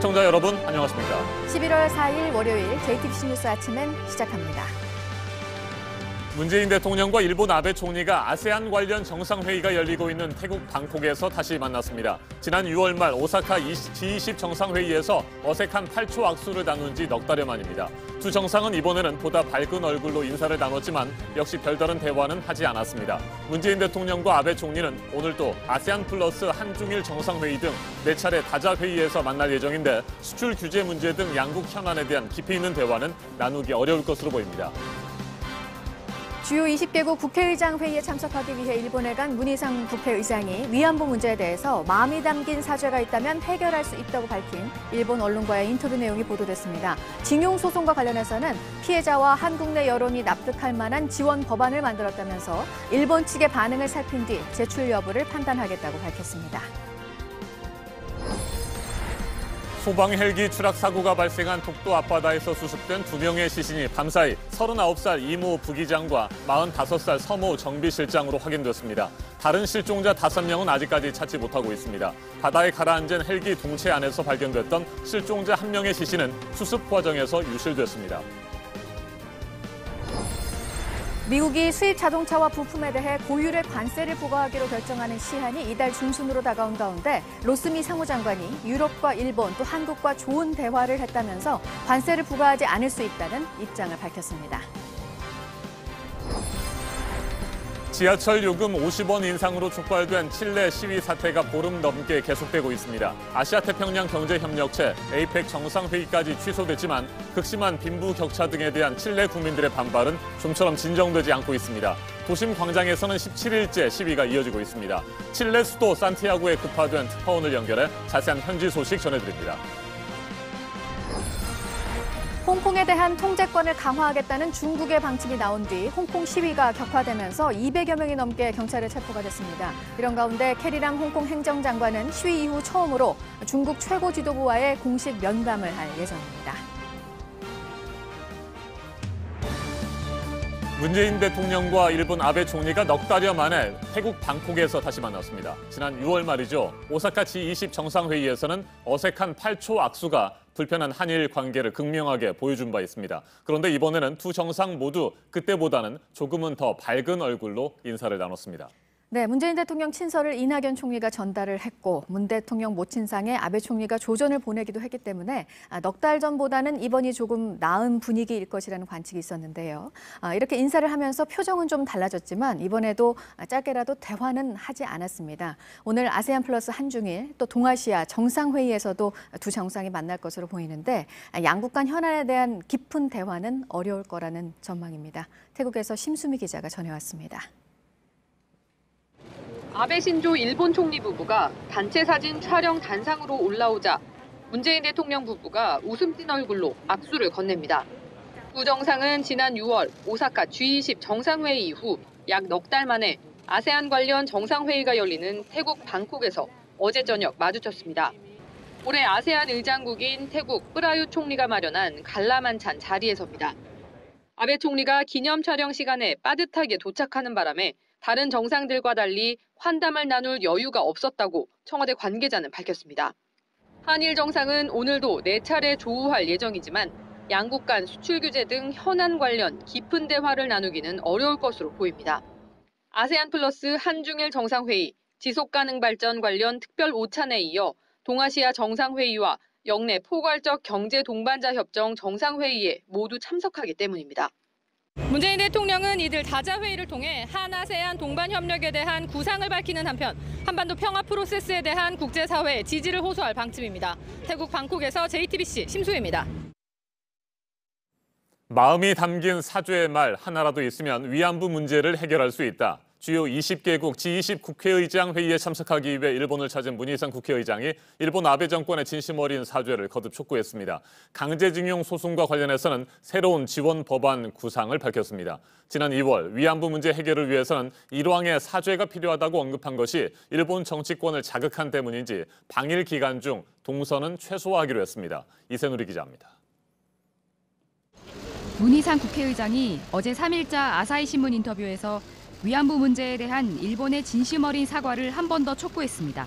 시청자 여러분, 안녕하십니까. 11월 4일 월요일 JTBC 뉴스 아침엔 시작합니다. 문재인 대통령과 일본 아베 총리가 아세안 관련 정상회의가 열리고 있는 태국 방콕에서 다시 만났습니다. 지난 6월 말 오사카 G20 정상회의에서 어색한 8초 악수를 나눈 지 넉 달여 만입니다. 두 정상은 이번에는 보다 밝은 얼굴로 인사를 나눴지만 역시 별다른 대화는 하지 않았습니다. 문재인 대통령과 아베 총리는 오늘 또 아세안 플러스 한중일 정상회의 등 4차례 다자회의에서 만날 예정인데 수출 규제 문제 등 양국 현안에 대한 깊이 있는 대화는 나누기 어려울 것으로 보입니다. 주요 20개국 국회의장 회의에 참석하기 위해 일본에 간 문희상 국회의장이 위안부 문제에 대해서 마음이 담긴 사죄가 있다면 해결할 수 있다고 밝힌 일본 언론과의 인터뷰 내용이 보도됐습니다. 징용 소송과 관련해서는 피해자와 한국 내 여론이 납득할 만한 지원 법안을 만들었다면서 일본 측의 반응을 살핀 뒤 제출 여부를 판단하겠다고 밝혔습니다. 소방 헬기 추락 사고가 발생한 독도 앞바다에서 수습된 2명의 시신이 밤사이 39살 이모 부기장과 45살 서모 정비실장으로 확인됐습니다. 다른 실종자 5명은 아직까지 찾지 못하고 있습니다. 바다에 가라앉은 헬기 동체 안에서 발견됐던 실종자 1명의 시신은 수습 과정에서 유실됐습니다. 미국이 수입 자동차와 부품에 대해 고율의 관세를 부과하기로 결정하는 시한이 이달 중순으로 다가온 가운데 로스미 상무장관이 유럽과 일본 또 한국과 좋은 대화를 했다면서 관세를 부과하지 않을 수 있다는 입장을 밝혔습니다. 지하철 요금 50원 인상으로 촉발된 칠레 시위 사태가 보름 넘게 계속되고 있습니다. 아시아태평양 경제협력체 APEC 정상회의까지 취소됐지만 극심한 빈부격차 등에 대한 칠레 국민들의 반발은 좀처럼 진정되지 않고 있습니다. 도심 광장에서는 17일째 시위가 이어지고 있습니다. 칠레 수도 산티아고에 급파된 특파원을 연결해 자세한 현지 소식 전해드립니다. 홍콩에 대한 통제권을 강화하겠다는 중국의 방침이 나온 뒤 홍콩 시위가 격화되면서 200여 명이 넘게 경찰에 체포가 됐습니다. 이런 가운데 캐리람 홍콩 행정장관은 시위 이후 처음으로 중국 최고 지도부와의 공식 면담을 할 예정입니다. 문재인 대통령과 일본 아베 총리가 넉 달여 만에 태국 방콕에서 다시 만났습니다. 지난 6월 말이죠. 오사카 G20 정상회의에서는 어색한 8초 악수가 불편한 한일 관계를 극명하게 보여준 바 있습니다. 그런데 이번에는 두 정상 모두 그때보다는 조금은 더 밝은 얼굴로 인사를 나눴습니다. 네, 문재인 대통령 친서를 이낙연 총리가 전달을 했고 문 대통령 모친상에 아베 총리가 조전을 보내기도 했기 때문에 넉 달 전보다는 이번이 조금 나은 분위기일 것이라는 관측이 있었는데요. 이렇게 인사를 하면서 표정은 좀 달라졌지만 이번에도 짧게라도 대화는 하지 않았습니다. 오늘 아세안 플러스 한중일 또 동아시아 정상회의에서도 두 정상이 만날 것으로 보이는데 양국 간 현안에 대한 깊은 대화는 어려울 거라는 전망입니다. 태국에서 심수미 기자가 전해왔습니다. 아베 신조 일본 총리 부부가 단체 사진 촬영 단상으로 올라오자 문재인 대통령 부부가 웃음 띤 얼굴로 악수를 건넵니다. 두 정상은 지난 6월 오사카 G20 정상회의 이후 약 넉 달 만에 아세안 관련 정상회의가 열리는 태국 방콕에서 어제 저녁 마주쳤습니다. 올해 아세안 의장국인 태국 프라유 총리가 마련한 관람한찬 자리에서입니다. 아베 총리가 기념 촬영 시간에 빠듯하게 도착하는 바람에 다른 정상들과 달리 환담을 나눌 여유가 없었다고 청와대 관계자는 밝혔습니다. 한일 정상은 오늘도 4차례 조우할 예정이지만 양국 간 수출 규제 등 현안 관련 깊은 대화를 나누기는 어려울 것으로 보입니다. 아세안 플러스 한중일 정상회의, 지속가능 발전 관련 특별 5찬에 이어 동아시아 정상회의와 영내 포괄적 경제 동반자 협정 정상회의에 모두 참석하기 때문입니다. 문재인 대통령은 이들 다자회의를 통해 한아세안 동반 협력에 대한 구상을 밝히는 한편 한반도 평화 프로세스에 대한 국제사회의 지지를 호소할 방침입니다. 태국 방콕에서 JTBC 심수혜입니다. 마음이 담긴 사죄의 말 하나라도 있으면 위안부 문제를 해결할 수 있다. 주요 20개국 G20 국회의장 회의에 참석하기 위해 일본을 찾은 문희상 국회의장이 일본 아베 정권의 진심 어린 사죄를 거듭 촉구했습니다. 강제징용 소송과 관련해서는 새로운 지원 법안 구상을 밝혔습니다. 지난 2월 위안부 문제 해결을 위해서는 일왕의 사죄가 필요하다고 언급한 것이 일본 정치권을 자극한 때문인지 방일 기간 중 동선은 최소화하기로 했습니다. 이세누리 기자입니다. 문희상 국회의장이 어제 3일자 아사히 신문 인터뷰에서 위안부 문제에 대한 일본의 진심 어린 사과를 한 번 더 촉구했습니다.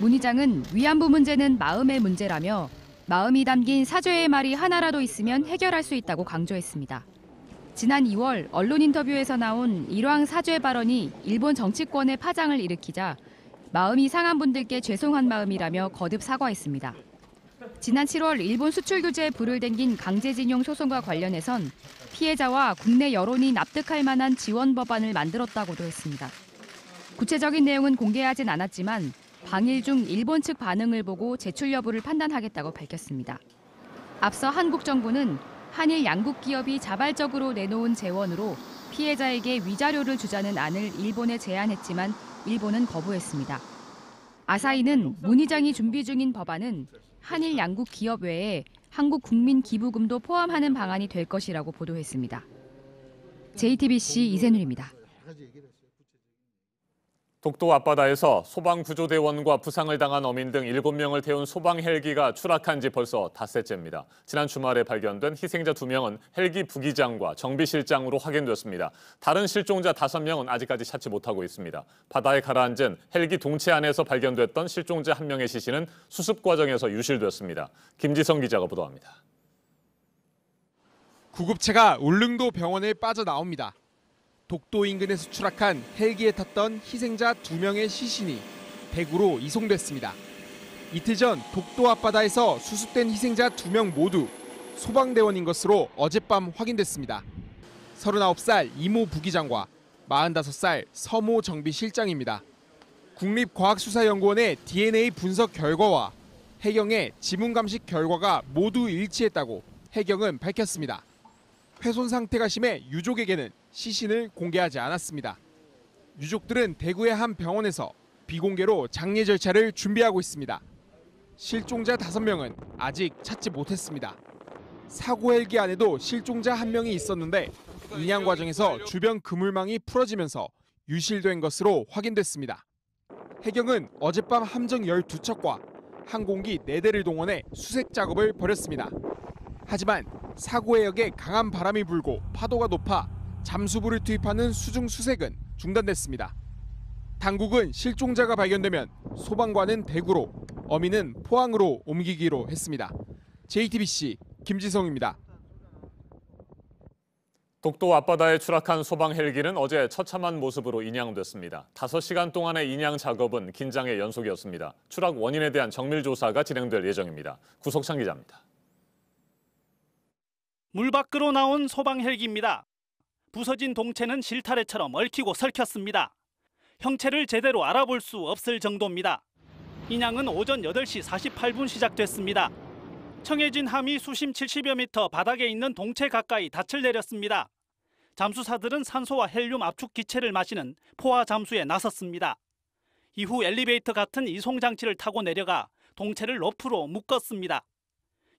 문 의장은 위안부 문제는 마음의 문제라며 마음이 담긴 사죄의 말이 하나라도 있으면 해결할 수 있다고 강조했습니다. 지난 2월 언론 인터뷰에서 나온 일왕 사죄 발언이 일본 정치권의 파장을 일으키자 마음이 상한 분들께 죄송한 마음이라며 거듭 사과했습니다. 지난 7월 일본 수출 규제에 불을 댕긴 강제징용 소송과 관련해선 피해자와 국내 여론이 납득할 만한 지원 법안을 만들었다고도 했습니다. 구체적인 내용은 공개하진 않았지만 방일 중 일본 측 반응을 보고 제출 여부를 판단하겠다고 밝혔습니다. 앞서 한국 정부는 한일 양국 기업이 자발적으로 내놓은 재원으로 피해자에게 위자료를 주자는 안을 일본에 제안했지만 일본은 거부했습니다. 아사히는 문 의장이 준비 중인 법안은 한일 양국 기업 외에 한국 국민 기부금도 포함하는 방안이 될 것이라고 보도했습니다. JTBC 이세누입니다. 독도 앞바다에서 소방구조대원과 부상을 당한 어민 등 7명을 태운 소방 헬기가 추락한 지 벌써 닷새째입니다. 지난 주말에 발견된 희생자 2명은 헬기 부기장과 정비실장으로 확인됐습니다. 다른 실종자 5명은 아직까지 찾지 못하고 있습니다. 바다에 가라앉은 헬기 동체 안에서 발견됐던 실종자 1명의 시신은 수습 과정에서 유실됐습니다. 김지성 기자가 보도합니다. 구급차가 울릉도 병원에 빠져나옵니다. 독도 인근에서 추락한 헬기에 탔던 희생자 2명의 시신이 대구로 이송됐습니다. 이틀 전 독도 앞바다에서 수습된 희생자 2명 모두 소방대원인 것으로 어젯밤 확인됐습니다. 39살 이모 부기장과 45살 서모 정비실장입니다. 국립과학수사연구원의 DNA 분석 결과와 해경의 지문감식 결과가 모두 일치했다고 해경은 밝혔습니다. 훼손 상태가 심해 유족에게는 시신을 공개하지 않았습니다. 유족들은 대구의 한 병원에서 비공개로 장례 절차를 준비하고 있습니다. 실종자 5명은 아직 찾지 못했습니다. 사고 헬기 안에도 실종자 1명이 있었는데 인양 과정에서 주변 그물망이 풀어지면서 유실된 것으로 확인됐습니다. 해경은 어젯밤 함정 12척과 항공기 4대를 동원해 수색 작업을 벌였습니다. 하지만 사고 해역에 강한 바람이 불고 파도가 높아 잠수부를 투입하는 수중 수색은 중단됐습니다. 당국은 실종자가 발견되면 소방관은 대구로, 어민은 포항으로 옮기기로 했습니다. JTBC 김지성입니다. 독도 앞바다에 추락한 소방 헬기는 어제 처참한 모습으로 인양됐습니다. 5시간 동안의 인양 작업은 긴장의 연속이었습니다. 추락 원인에 대한 정밀 조사가 진행될 예정입니다. 구석창 기자입니다. 물 밖으로 나온 소방 헬기입니다. 부서진 동체는 실타래처럼 얽히고 설켰습니다. 형체를 제대로 알아볼 수 없을 정도입니다. 인양은 오전 8시 48분 시작됐습니다. 청해진 함이 수심 70여 미터 바닥에 있는 동체 가까이 닻을 내렸습니다. 잠수사들은 산소와 헬륨 압축 기체를 마시는 포화 잠수에 나섰습니다. 이후 엘리베이터 같은 이송 장치를 타고 내려가 동체를 로프로 묶었습니다.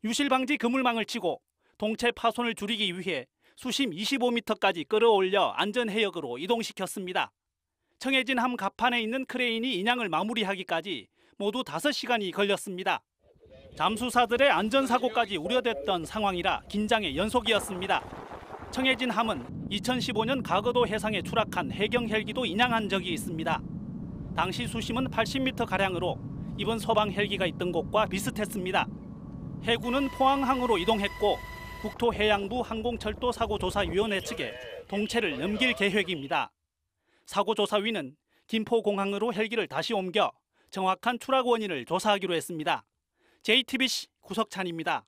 유실 방지 그물망을 치고 동체 파손을 줄이기 위해 수심 25m까지 끌어올려 안전해역으로 이동시켰습니다. 청해진 함 갑판에 있는 크레인이 인양을 마무리하기까지 모두 5시간이 걸렸습니다. 잠수사들의 안전사고까지 우려됐던 상황이라 긴장의 연속이었습니다. 청해진 함은 2015년 가거도 해상에 추락한 해경 헬기도 인양한 적이 있습니다. 당시 수심은 80m가량으로 이번 소방 헬기가 있던 곳과 비슷했습니다. 해군은 포항항으로 이동했고 국토해양부 항공철도사고조사위원회 측에 동체를 넘길 계획입니다. 사고조사위는 김포공항으로 헬기를 다시 옮겨 정확한 추락 원인을 조사하기로 했습니다. JTBC 구석찬입니다.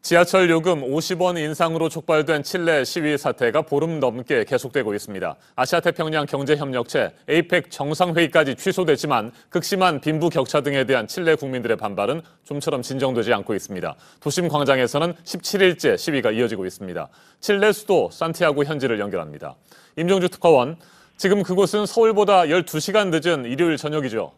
지하철 요금 50원 인상으로 촉발된 칠레 시위 사태가 보름 넘게 계속되고 있습니다. 아시아태평양 경제협력체 APEC 정상회의까지 취소됐지만 극심한 빈부격차 등에 대한 칠레 국민들의 반발은 좀처럼 진정되지 않고 있습니다. 도심 광장에서는 17일째 시위가 이어지고 있습니다. 칠레 수도 산티아고 현지를 연결합니다. 임종주 특파원, 지금 그곳은 서울보다 12시간 늦은 일요일 저녁이죠?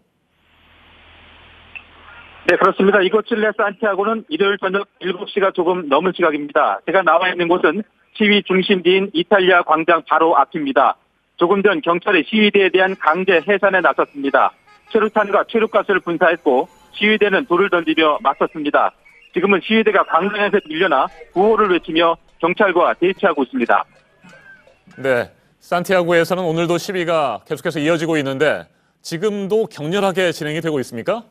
네, 그렇습니다. 이곳 칠레 산티아고는 일요일 저녁 7시가 조금 넘은 시각입니다. 제가 나와 있는 곳은 시위 중심지인 이탈리아 광장 바로 앞입니다. 조금 전 경찰이 시위대에 대한 강제 해산에 나섰습니다. 최루탄과 최루가스를 분사했고 시위대는 돌을 던지며 맞섰습니다. 지금은 시위대가 광장에서 밀려나 구호를 외치며 경찰과 대치하고 있습니다. 네, 산티아고에서는 오늘도 시위가 계속해서 이어지고 있는데 지금도 격렬하게 진행이 되고 있습니까?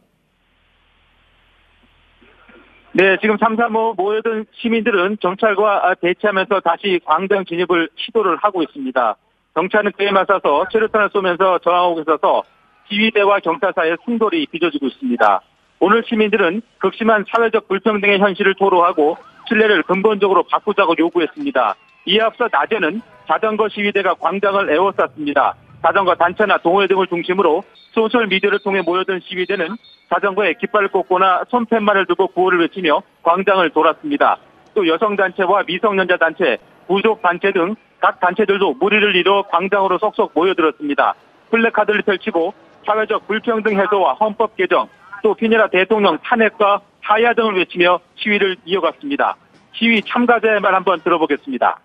네, 지금 3.3호 모여든 시민들은 경찰과 대치하면서 다시 광장 진입을 시도를 하고 있습니다. 경찰은 그에 맞서서 최루탄을 쏘면서 저항하고 있어서 시위대와 경찰 사이의 충돌이 빚어지고 있습니다. 오늘 시민들은 극심한 사회적 불평등의 현실을 토로하고 신뢰를 근본적으로 바꾸자고 요구했습니다. 이에 앞서 낮에는 자전거 시위대가 광장을 에워쌌습니다. 자전거 단체나 동호회 등을 중심으로 소셜미디어를 통해 모여든 시위대는 자전거에 깃발을 꽂거나 손팻말을 들고 구호를 외치며 광장을 돌았습니다. 또 여성단체와 미성년자 단체, 부족단체 등 각 단체들도 무리를 이뤄 광장으로 쏙쏙 모여들었습니다. 플래카드를 펼치고 사회적 불평등 해소와 헌법 개정, 또 피니라 대통령 탄핵과 하야 등을 외치며 시위를 이어갔습니다. 시위 참가자의 말 한번 들어보겠습니다.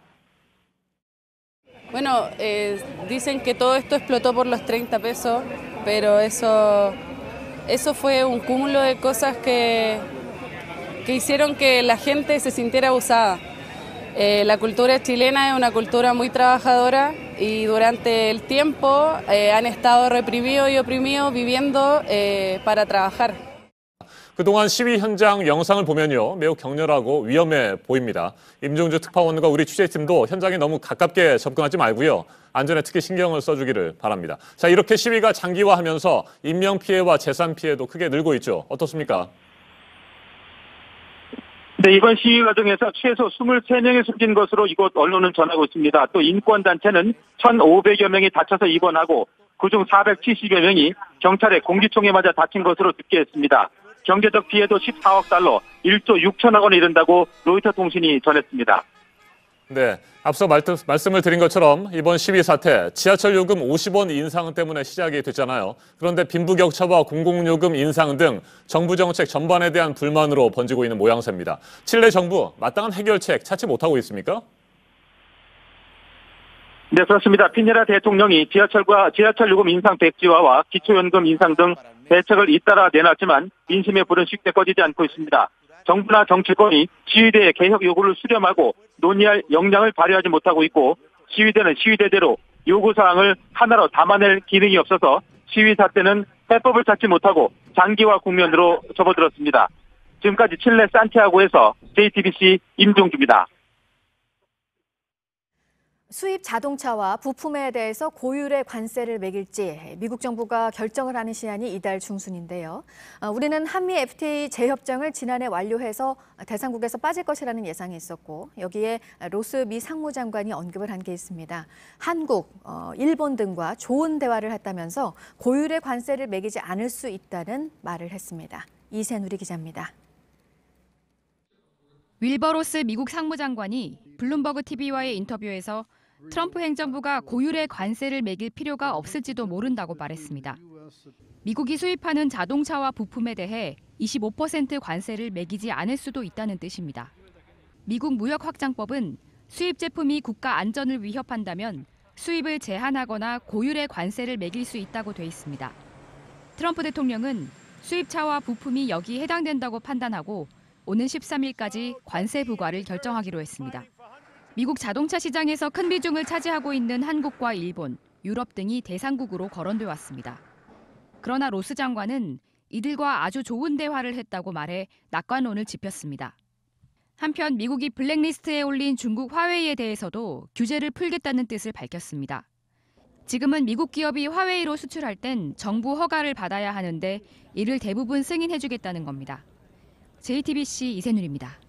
Bueno, dicen que todo esto explotó por los 30 pesos, pero eso fue un cúmulo de cosas que hicieron que la gente se sintiera abusada. La cultura chilena es una cultura muy trabajadora y durante el tiempo han estado reprimidos y oprimidos viviendo para trabajar. 그동안 시위 현장 영상을 보면요, 매우 격렬하고 위험해 보입니다. 임종주 특파원과 우리 취재팀도 현장에 너무 가깝게 접근하지 말고요, 안전에 특히 신경을 써주기를 바랍니다. 자, 이렇게 시위가 장기화하면서 인명피해와 재산피해도 크게 늘고 있죠. 어떻습니까? 네, 이번 시위 과정에서 최소 23명이 숨진 것으로 이곳 언론은 전하고 있습니다. 또 인권단체는 1,500여 명이 다쳐서 입원하고 그중 470여 명이 경찰의 공기총에 맞아 다친 것으로 집계했습니다. 경제적 피해도 14억 달러, 1조 6천억 원에 이른다고 로이터 통신이 전했습니다. 네, 앞서 말씀을 드린 것처럼 이번 시위 사태, 지하철 요금 50원 인상 때문에 시작이 됐잖아요. 그런데 빈부격차와 공공요금 인상 등 정부 정책 전반에 대한 불만으로 번지고 있는 모양새입니다. 칠레 정부 마땅한 해결책 찾지 못하고 있습니까? 네, 그렇습니다. 피니라 대통령이 지하철 요금 인상 백지화와 기초연금 인상 등 대책을 잇따라 내놨지만 민심의 불은 쉽게 꺼지지 않고 있습니다. 정부나 정치권이 시위대의 개혁 요구를 수렴하고 논의할 역량을 발휘하지 못하고 있고, 시위대는 시위대대로 요구사항을 하나로 담아낼 기능이 없어서 시위 사태는 해법을 찾지 못하고 장기화 국면으로 접어들었습니다. 지금까지 칠레 산티아고에서 JTBC 임종주입니다. 수입 자동차와 부품에 대해서 고율의 관세를 매길지 미국 정부가 결정을 하는 시한이 이달 중순인데요. 우리는 한미 FTA 재협정을 지난해 완료해서 대상국에서 빠질 것이라는 예상이 있었고, 여기에 로스 미 상무장관이 언급을 한 게 있습니다. 한국, 일본 등과 좋은 대화를 했다면서 고율의 관세를 매기지 않을 수 있다는 말을 했습니다. 이세누리 기자입니다. 윌버 로스 미국 상무장관이 블룸버그 TV와의 인터뷰에서 트럼프 행정부가 고율의 관세를 매길 필요가 없을지도 모른다고 말했습니다. 미국이 수입하는 자동차와 부품에 대해 25% 관세를 매기지 않을 수도 있다는 뜻입니다. 미국 무역확장법은 수입 제품이 국가 안전을 위협한다면 수입을 제한하거나 고율의 관세를 매길 수 있다고 돼 있습니다. 트럼프 대통령은 수입차와 부품이 여기에 해당된다고 판단하고 오는 13일까지 관세 부과를 결정하기로 했습니다. 미국 자동차 시장에서 큰 비중을 차지하고 있는 한국과 일본, 유럽 등이 대상국으로 거론돼 왔습니다. 그러나 로스 장관은 이들과 아주 좋은 대화를 했다고 말해 낙관론을 짚었습니다. 한편 미국이 블랙리스트에 올린 중국 화웨이에 대해서도 규제를 풀겠다는 뜻을 밝혔습니다. 지금은 미국 기업이 화웨이로 수출할 땐 정부 허가를 받아야 하는데 이를 대부분 승인해주겠다는 겁니다. JTBC 이세누리입니다.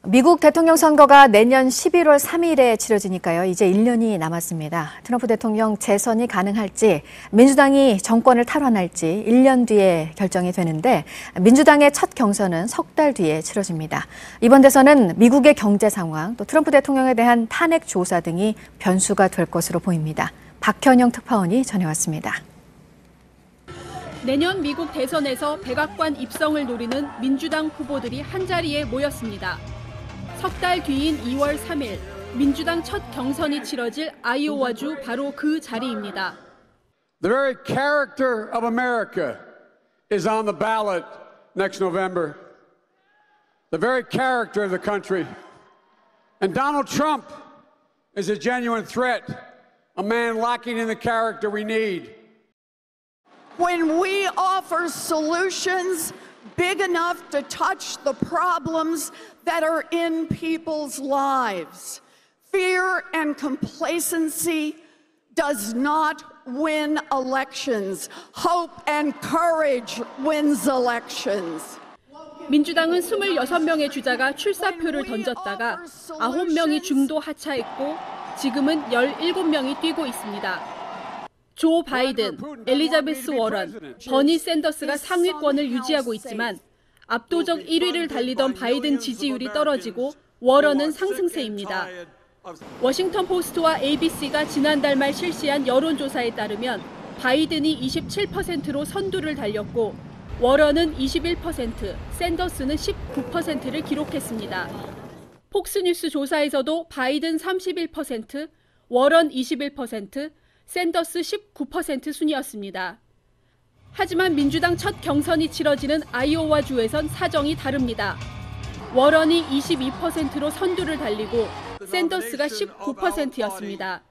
미국 대통령 선거가 내년 11월 3일에 치러지니까요. 이제 1년이 남았습니다. 트럼프 대통령 재선이 가능할지, 민주당이 정권을 탈환할지 1년 뒤에 결정이 되는데, 민주당의 첫 경선은 석 달 뒤에 치러집니다. 이번 대선은 미국의 경제 상황, 또 트럼프 대통령에 대한 탄핵 조사 등이 변수가 될 것으로 보입니다. 박현영 특파원이 전해왔습니다. 내년 미국 대선에서 백악관 입성을 노리는 민주당 후보들이 한자리에 모였습니다. 석 달 뒤인 2월 3일, 민주당 첫 경선이 치러질 아이오와주 바로 그 자리입니다. The very character of America is on the ballot next November. The very character of the country. And Donald Trump is a genuine threat a man lacking in the character we need. When we offer solutions big enough to touch the problems that are in people's lives, fear and complacency does not win elections. Hope and courage wins elections. 민주당은 26명의 주자가 출사표를 던졌다가 9명이 중도 하차했고 지금은 17명이 뛰고 있습니다. 조 바이든, 엘리자베스 워런, 버니 샌더스가 상위권을 유지하고 있지만 압도적 1위를 달리던 바이든 지지율이 떨어지고 워런은 상승세입니다. 워싱턴 포스트와 ABC가 지난달 말 실시한 여론조사에 따르면 바이든이 27%로 선두를 달렸고 워런은 21%, 샌더스는 19%를 기록했습니다. 폭스뉴스 조사에서도 바이든 31%, 워런 21%, 샌더스 19% 순이었습니다. 하지만 민주당 첫 경선이 치러지는 아이오와주에선 사정이 다릅니다. 워런이 22%로 선두를 달리고 샌더스가 19%였습니다.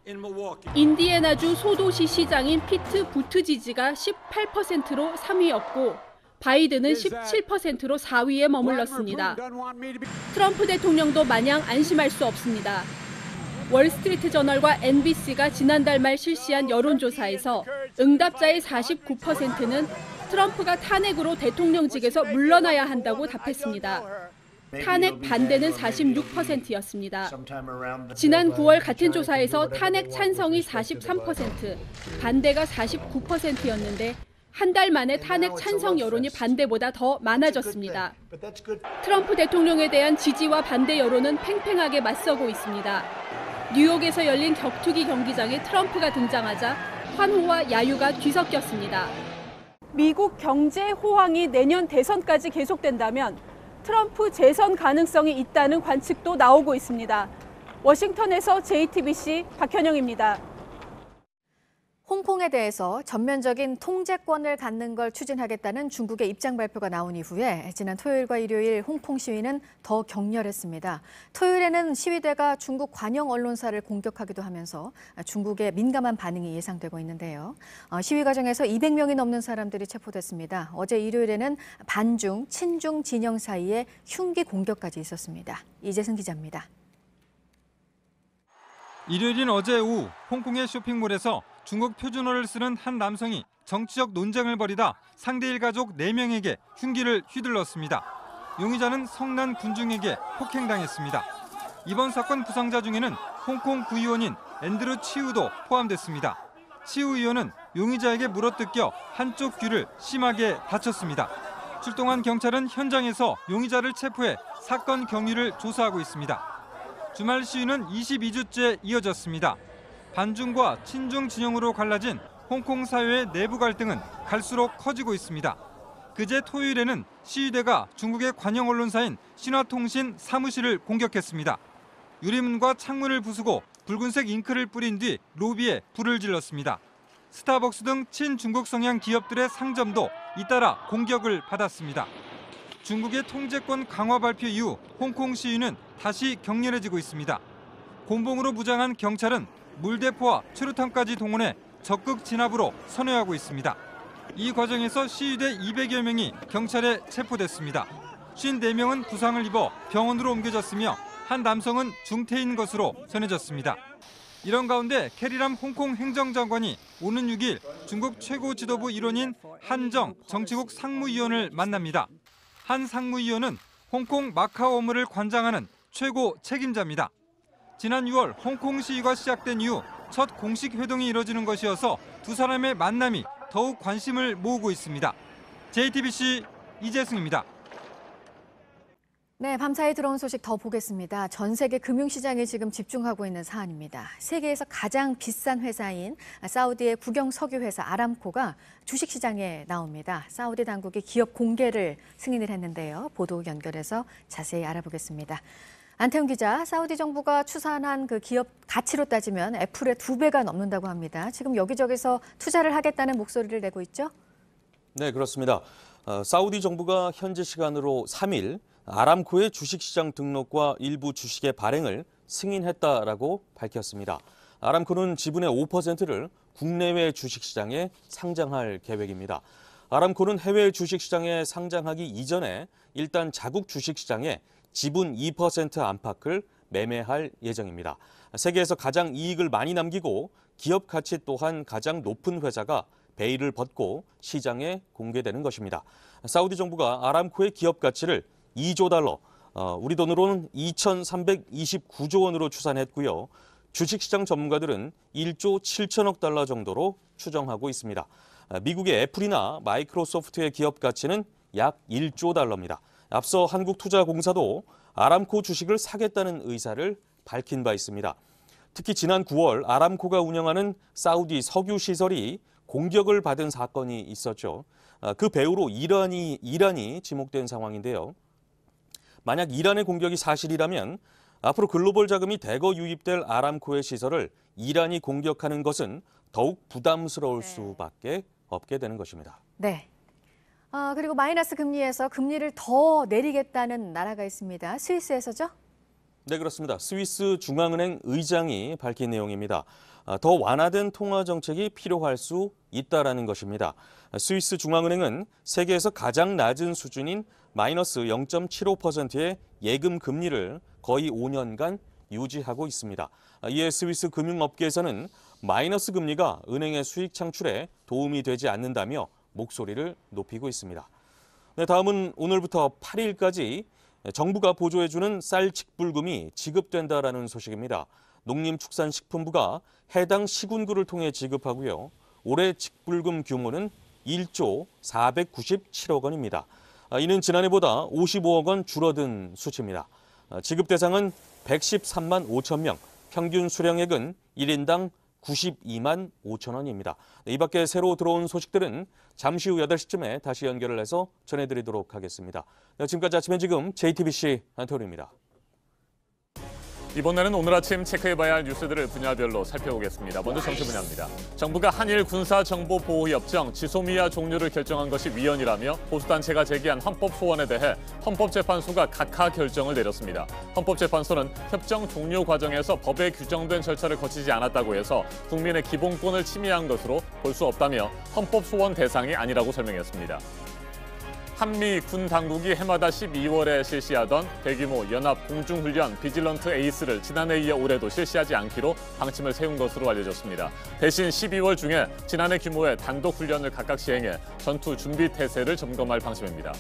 인디애나주 소도시 시장인 피트 부트지지가 18%로 3위였고 바이든은 17%로 4위에 머물렀습니다. 트럼프 대통령도 마냥 안심할 수 없습니다. 월스트리트 저널과 NBC가 지난달 말 실시한 여론조사에서 응답자의 49%는 트럼프가 탄핵으로 대통령직에서 물러나야 한다고 답했습니다. 탄핵 반대는 46%였습니다. 지난 9월 같은 조사에서 탄핵 찬성이 43%, 반대가 49%였는데 한 달 만에 탄핵 찬성 여론이 반대보다 더 많아졌습니다. 트럼프 대통령에 대한 지지와 반대 여론은 팽팽하게 맞서고 있습니다. 뉴욕에서 열린 격투기 경기장에 트럼프가 등장하자 환호와 야유가 뒤섞였습니다. 미국 경제 호황이 내년 대선까지 계속된다면 트럼프 재선 가능성이 있다는 관측도 나오고 있습니다. 워싱턴에서 JTBC 박현영입니다. 홍콩에 대해서 전면적인 통제권을 갖는 걸 추진하겠다는 중국의 입장 발표가 나온 이후에 지난 토요일과 일요일 홍콩 시위는 더 격렬했습니다. 토요일에는 시위대가 중국 관영 언론사를 공격하기도 하면서 중국의 민감한 반응이 예상되고 있는데요. 시위 과정에서 200명이 넘는 사람들이 체포됐습니다. 어제 일요일에는 반중, 친중 진영 사이에 흉기 공격까지 있었습니다. 이재승 기자입니다. 일요일인 어제 오후 홍콩의 쇼핑몰에서 중국 표준어를 쓰는 한 남성이 정치적 논쟁을 벌이다 상대 일가족 4명에게 흉기를 휘둘렀습니다. 용의자는 성난 군중에게 폭행당했습니다. 이번 사건 부상자 중에는 홍콩 구의원인 앤드루 치우도 포함됐습니다. 치우 의원은 용의자에게 물어뜯겨 한쪽 귀를 심하게 다쳤습니다. 출동한 경찰은 현장에서 용의자를 체포해 사건 경위를 조사하고 있습니다. 주말 시위는 22주째 이어졌습니다. 반중과 친중 진영으로 갈라진 홍콩 사회의 내부 갈등은 갈수록 커지고 있습니다. 그제 토요일에는 시위대가 중국의 관영 언론사인 신화통신 사무실을 공격했습니다. 유리문과 창문을 부수고 붉은색 잉크를 뿌린 뒤 로비에 불을 질렀습니다. 스타벅스 등 친중국 성향 기업들의 상점도 잇따라 공격을 받았습니다. 중국의 통제권 강화 발표 이후 홍콩 시위는 다시 격렬해지고 있습니다. 곤봉으로 무장한 경찰은 물대포와 최루탄까지 동원해 적극 진압으로 선회하고 있습니다. 이 과정에서 시위대 200여 명이 경찰에 체포됐습니다. 54명은 부상을 입어 병원으로 옮겨졌으며 한 남성은 중태인 것으로 전해졌습니다. 이런 가운데 캐리람 홍콩 행정장관이 오는 6일 중국 최고 지도부 일원인 한정 정치국 상무위원을 만납니다. 한 상무위원은 홍콩 마카오 업무를 관장하는 최고 책임자입니다. 지난 6월 홍콩 시위가 시작된 이후 첫 공식 회동이 이뤄지는 것이어서 두 사람의 만남이 더욱 관심을 모으고 있습니다. JTBC 이재승입니다. 네, 밤사이 들어온 소식 더 보겠습니다. 전 세계 금융시장에 지금 집중하고 있는 사안입니다. 세계에서 가장 비싼 회사인 사우디의 국영 석유회사 아람코가 주식시장에 나옵니다. 사우디 당국이 기업 공개를 승인을 했는데요. 보도 연결해서 자세히 알아보겠습니다. 안태훈 기자, 사우디 정부가 추산한 그 기업 가치로 따지면 애플의 2배가 넘는다고 합니다. 지금 여기저기서 투자를 하겠다는 목소리를 내고 있죠? 네, 그렇습니다. 사우디 정부가 현지 시간으로 3일 아람코의 주식시장 등록과 일부 주식의 발행을 승인했다라고 밝혔습니다. 아람코는 지분의 5%를 국내외 주식시장에 상장할 계획입니다. 아람코는 해외 주식시장에 상장하기 이전에 일단 자국 주식시장에 지분 2% 안팎을 매매할 예정입니다. 세계에서 가장 이익을 많이 남기고 기업 가치 또한 가장 높은 회사가 베일을 벗고 시장에 공개되는 것입니다. 사우디 정부가 아람코의 기업 가치를 2조 달러, 우리 돈으로는 2,329조 원으로 추산했고요. 주식시장 전문가들은 1조 7천억 달러 정도로 추정하고 있습니다. 미국의 애플이나 마이크로소프트의 기업 가치는 약 1조 달러입니다. 앞서 한국투자공사도 아람코 주식을 사겠다는 의사를 밝힌 바 있습니다. 특히 지난 9월 아람코가 운영하는 사우디 석유 시설이 공격을 받은 사건이 있었죠. 그 배후로 이란이 지목된 상황인데요. 만약 이란의 공격이 사실이라면 앞으로 글로벌 자금이 대거 유입될 아람코의 시설을 이란이 공격하는 것은 더욱 부담스러울 수밖에 없게 되는 것입니다. 네. 그리고 마이너스 금리에서 금리를 더 내리겠다는 나라가 있습니다. 스위스에서죠? 네, 그렇습니다. 스위스 중앙은행 의장이 밝힌 내용입니다. 더 완화된 통화 정책이 필요할 수 있다라는 것입니다. 스위스 중앙은행은 세계에서 가장 낮은 수준인 마이너스 0.75%의 예금 금리를 거의 5년간 유지하고 있습니다. 이에 스위스 금융업계에서는 마이너스 금리가 은행의 수익 창출에 도움이 되지 않는다며 목소리를 높이고 있습니다. 네, 다음은 오늘부터 8일까지 정부가 보조해주는 쌀 직불금이 지급된다라는 소식입니다. 농림축산식품부가 해당 시군구를 통해 지급하고요. 올해 직불금 규모는 1조 497억 원입니다. 이는 지난해보다 55억 원 줄어든 수치입니다. 지급 대상은 113만 5천 명, 평균 수령액은 1인당 92만 5천 원입니다. 이 밖에 새로 들어온 소식들은 잠시 후 8시쯤에 다시 연결을 해서 전해드리도록 하겠습니다. 지금까지 아침엔 지금 JTBC 안토니입니다. 이번에는 오늘 아침 체크해봐야 할 뉴스들을 분야별로 살펴보겠습니다. 먼저 정치 분야입니다. 정부가 한일 군사정보보호협정 지소미아 종료를 결정한 것이 위헌이라며 보수단체가 제기한 헌법 소원에 대해 헌법재판소가 각하 결정을 내렸습니다. 헌법재판소는 협정 종료 과정에서 법에 규정된 절차를 거치지 않았다고 해서 국민의 기본권을 침해한 것으로 볼 수 없다며 헌법 소원 대상이 아니라고 설명했습니다. 한미 군 당국이 해마다 12월에 실시하던 대규모 연합 공중훈련 비질런트 에이스를 지난해 이어 올해도 실시하지 않기로 방침을 세운 것으로 알려졌습니다. 대신 12월 중에 지난해 규모의 단독 훈련을 각각 시행해 전투 준비 태세를 점검할 방침입니다.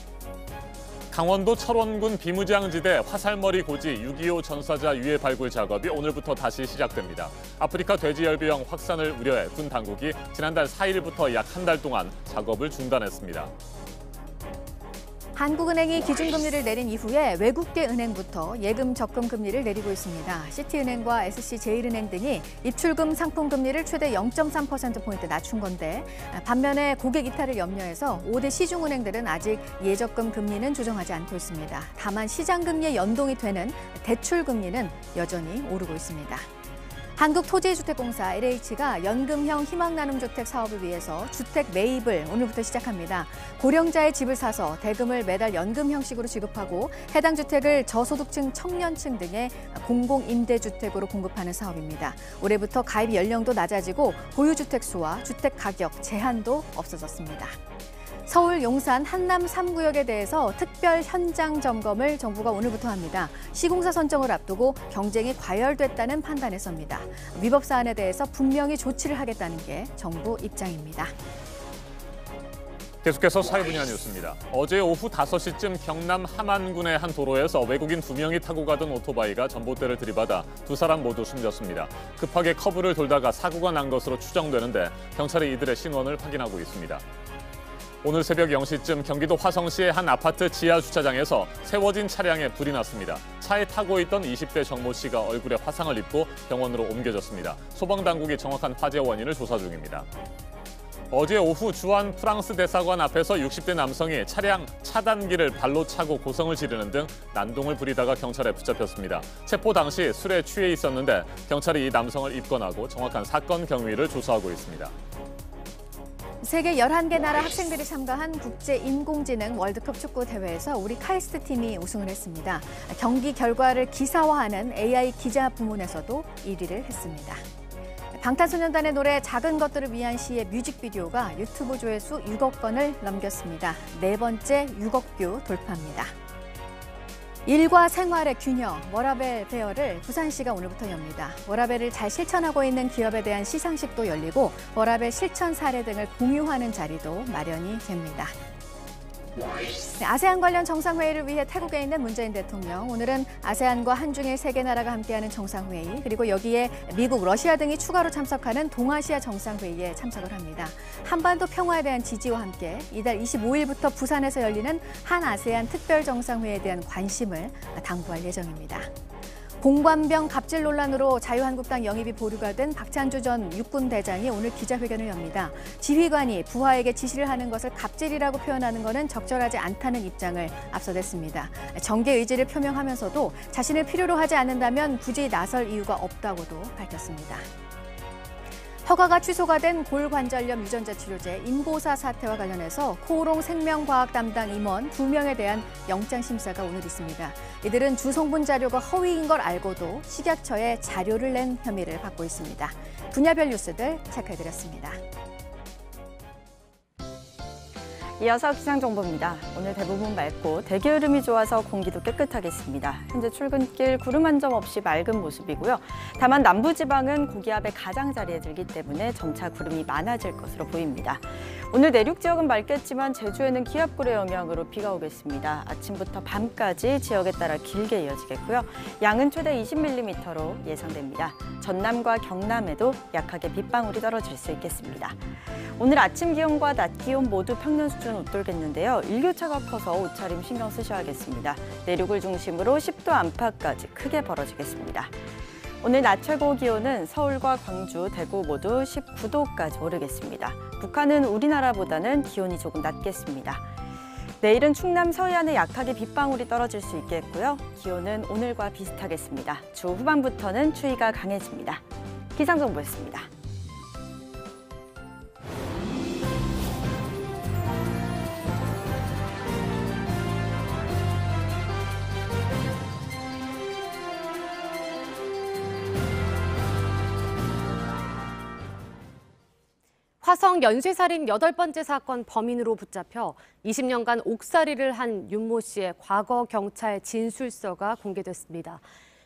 강원도 철원군 비무장지대 화살머리 고지 6.25 전사자 유해 발굴 작업이 오늘부터 다시 시작됩니다. 아프리카 돼지열병 확산을 우려해 군 당국이 지난달 4일부터 약 한 달 동안 작업을 중단했습니다. 한국은행이 기준금리를 내린 이후에 외국계 은행부터 예금 적금 금리를 내리고 있습니다. 시티은행과 SC제일은행 등이 입출금 상품 금리를 최대 0.3%포인트 낮춘 건데 반면에 고객 이탈을 염려해서 5대 시중은행들은 아직 예적금 금리는 조정하지 않고 있습니다. 다만 시장금리에 연동이 되는 대출금리는 여전히 오르고 있습니다. 한국토지주택공사 LH가 연금형 희망나눔주택 사업을 위해서 주택 매입을 오늘부터 시작합니다. 고령자의 집을 사서 대금을 매달 연금 형식으로 지급하고 해당 주택을 저소득층, 청년층 등의 공공임대주택으로 공급하는 사업입니다. 올해부터 가입 연령도 낮아지고 보유주택 수와 주택 가격 제한도 없어졌습니다. 서울 용산 한남 3구역에 대해서 특별 현장 점검을 정부가 오늘부터 합니다. 시공사 선정을 앞두고 경쟁이 과열됐다는 판단에서입니다. 위법 사안에 대해서 분명히 조치를 하겠다는 게 정부 입장입니다. 계속해서 사회 분야 뉴스입니다. 어제 오후 5시쯤 경남 함안군의 한 도로에서 외국인 2명이 타고 가던 오토바이가 전봇대를 들이받아 2사람 모두 숨졌습니다. 급하게 커브를 돌다가 사고가 난 것으로 추정되는데 경찰이 이들의 신원을 확인하고 있습니다. 오늘 새벽 0시쯤 경기도 화성시의 한 아파트 지하 주차장에서 세워진 차량에 불이 났습니다. 차에 타고 있던 20대 정모 씨가 얼굴에 화상을 입고 병원으로 옮겨졌습니다. 소방당국이 정확한 화재 원인을 조사 중입니다. 어제 오후 주한 프랑스 대사관 앞에서 60대 남성이 차량 차단기를 발로 차고 고성을 지르는 등 난동을 부리다가 경찰에 붙잡혔습니다. 체포 당시 술에 취해 있었는데 경찰이 이 남성을 입건하고 정확한 사건 경위를 조사하고 있습니다. 세계 11개 나라 학생들이 참가한 국제인공지능 월드컵 축구 대회에서 우리 카이스트 팀이 우승을 했습니다. 경기 결과를 기사화하는 AI 기자 부문에서도 1위를 했습니다. 방탄소년단의 노래 작은 것들을 위한 시의 뮤직비디오가 유튜브 조회수 6억 건을 넘겼습니다. 네 번째 6억 뷰 돌파입니다. 일과 생활의 균형, 워라밸 페어를 부산시가 오늘부터 엽니다. 워라밸을 잘 실천하고 있는 기업에 대한 시상식도 열리고 워라밸 실천 사례 등을 공유하는 자리도 마련이 됩니다. 네, 아세안 관련 정상회의를 위해 태국에 있는 문재인 대통령. 오늘은 아세안과 한중일 세 개 나라가 함께하는 정상회의, 그리고 여기에 미국, 러시아 등이 추가로 참석하는 동아시아 정상회의에 참석을 합니다. 한반도 평화에 대한 지지와 함께 이달 25일부터 부산에서 열리는 한아세안 특별정상회의에 대한 관심을 당부할 예정입니다. 공관병 갑질 논란으로 자유한국당 영입이 보류가 된 박찬주 전 육군 대장이 오늘 기자회견을 엽니다. 지휘관이 부하에게 지시를 하는 것을 갑질이라고 표현하는 것은 적절하지 않다는 입장을 앞서 냈습니다. 정계 의지를 표명하면서도 자신을 필요로 하지 않는다면 굳이 나설 이유가 없다고도 밝혔습니다. 허가가 취소가 된 골관절염 유전자 치료제 인보사 사태와 관련해서 코오롱 생명과학 담당 임원 2명에 대한 영장 심사가 오늘 있습니다. 이들은 주성분 자료가 허위인 걸 알고도 식약처에 자료를 낸 혐의를 받고 있습니다. 분야별 뉴스들 체크해드렸습니다. 이어서 기상정보입니다. 오늘 대부분 맑고 대기 흐름이 좋아서 공기도 깨끗하겠습니다. 현재 출근길 구름 한 점 없이 맑은 모습이고요. 다만 남부지방은 고기압의 가장자리에 들기 때문에 점차 구름이 많아질 것으로 보입니다. 오늘 내륙 지역은 맑겠지만 제주에는 기압골의 영향으로 비가 오겠습니다. 아침부터 밤까지 지역에 따라 길게 이어지겠고요. 양은 최대 20mm로 예상됩니다. 전남과 경남에도 약하게 빗방울이 떨어질 수 있겠습니다. 오늘 아침 기온과 낮 기온 모두 평년 수준을 웃돌겠는데요. 일교차가 커서 옷차림 신경 쓰셔야겠습니다. 내륙을 중심으로 10도 안팎까지 크게 벌어지겠습니다. 오늘 낮 최고 기온은 서울과 광주, 대구 모두 19도까지 오르겠습니다. 북한은 우리나라보다는 기온이 조금 낮겠습니다. 내일은 충남 서해안에 약하게 빗방울이 떨어질 수 있겠고요. 기온은 오늘과 비슷하겠습니다. 주 후반부터는 추위가 강해집니다. 기상정보였습니다. 화성 연쇄살인 8번째 사건 범인으로 붙잡혀 20년간 옥살이를 한 윤모 씨의 과거 경찰 진술서가 공개됐습니다.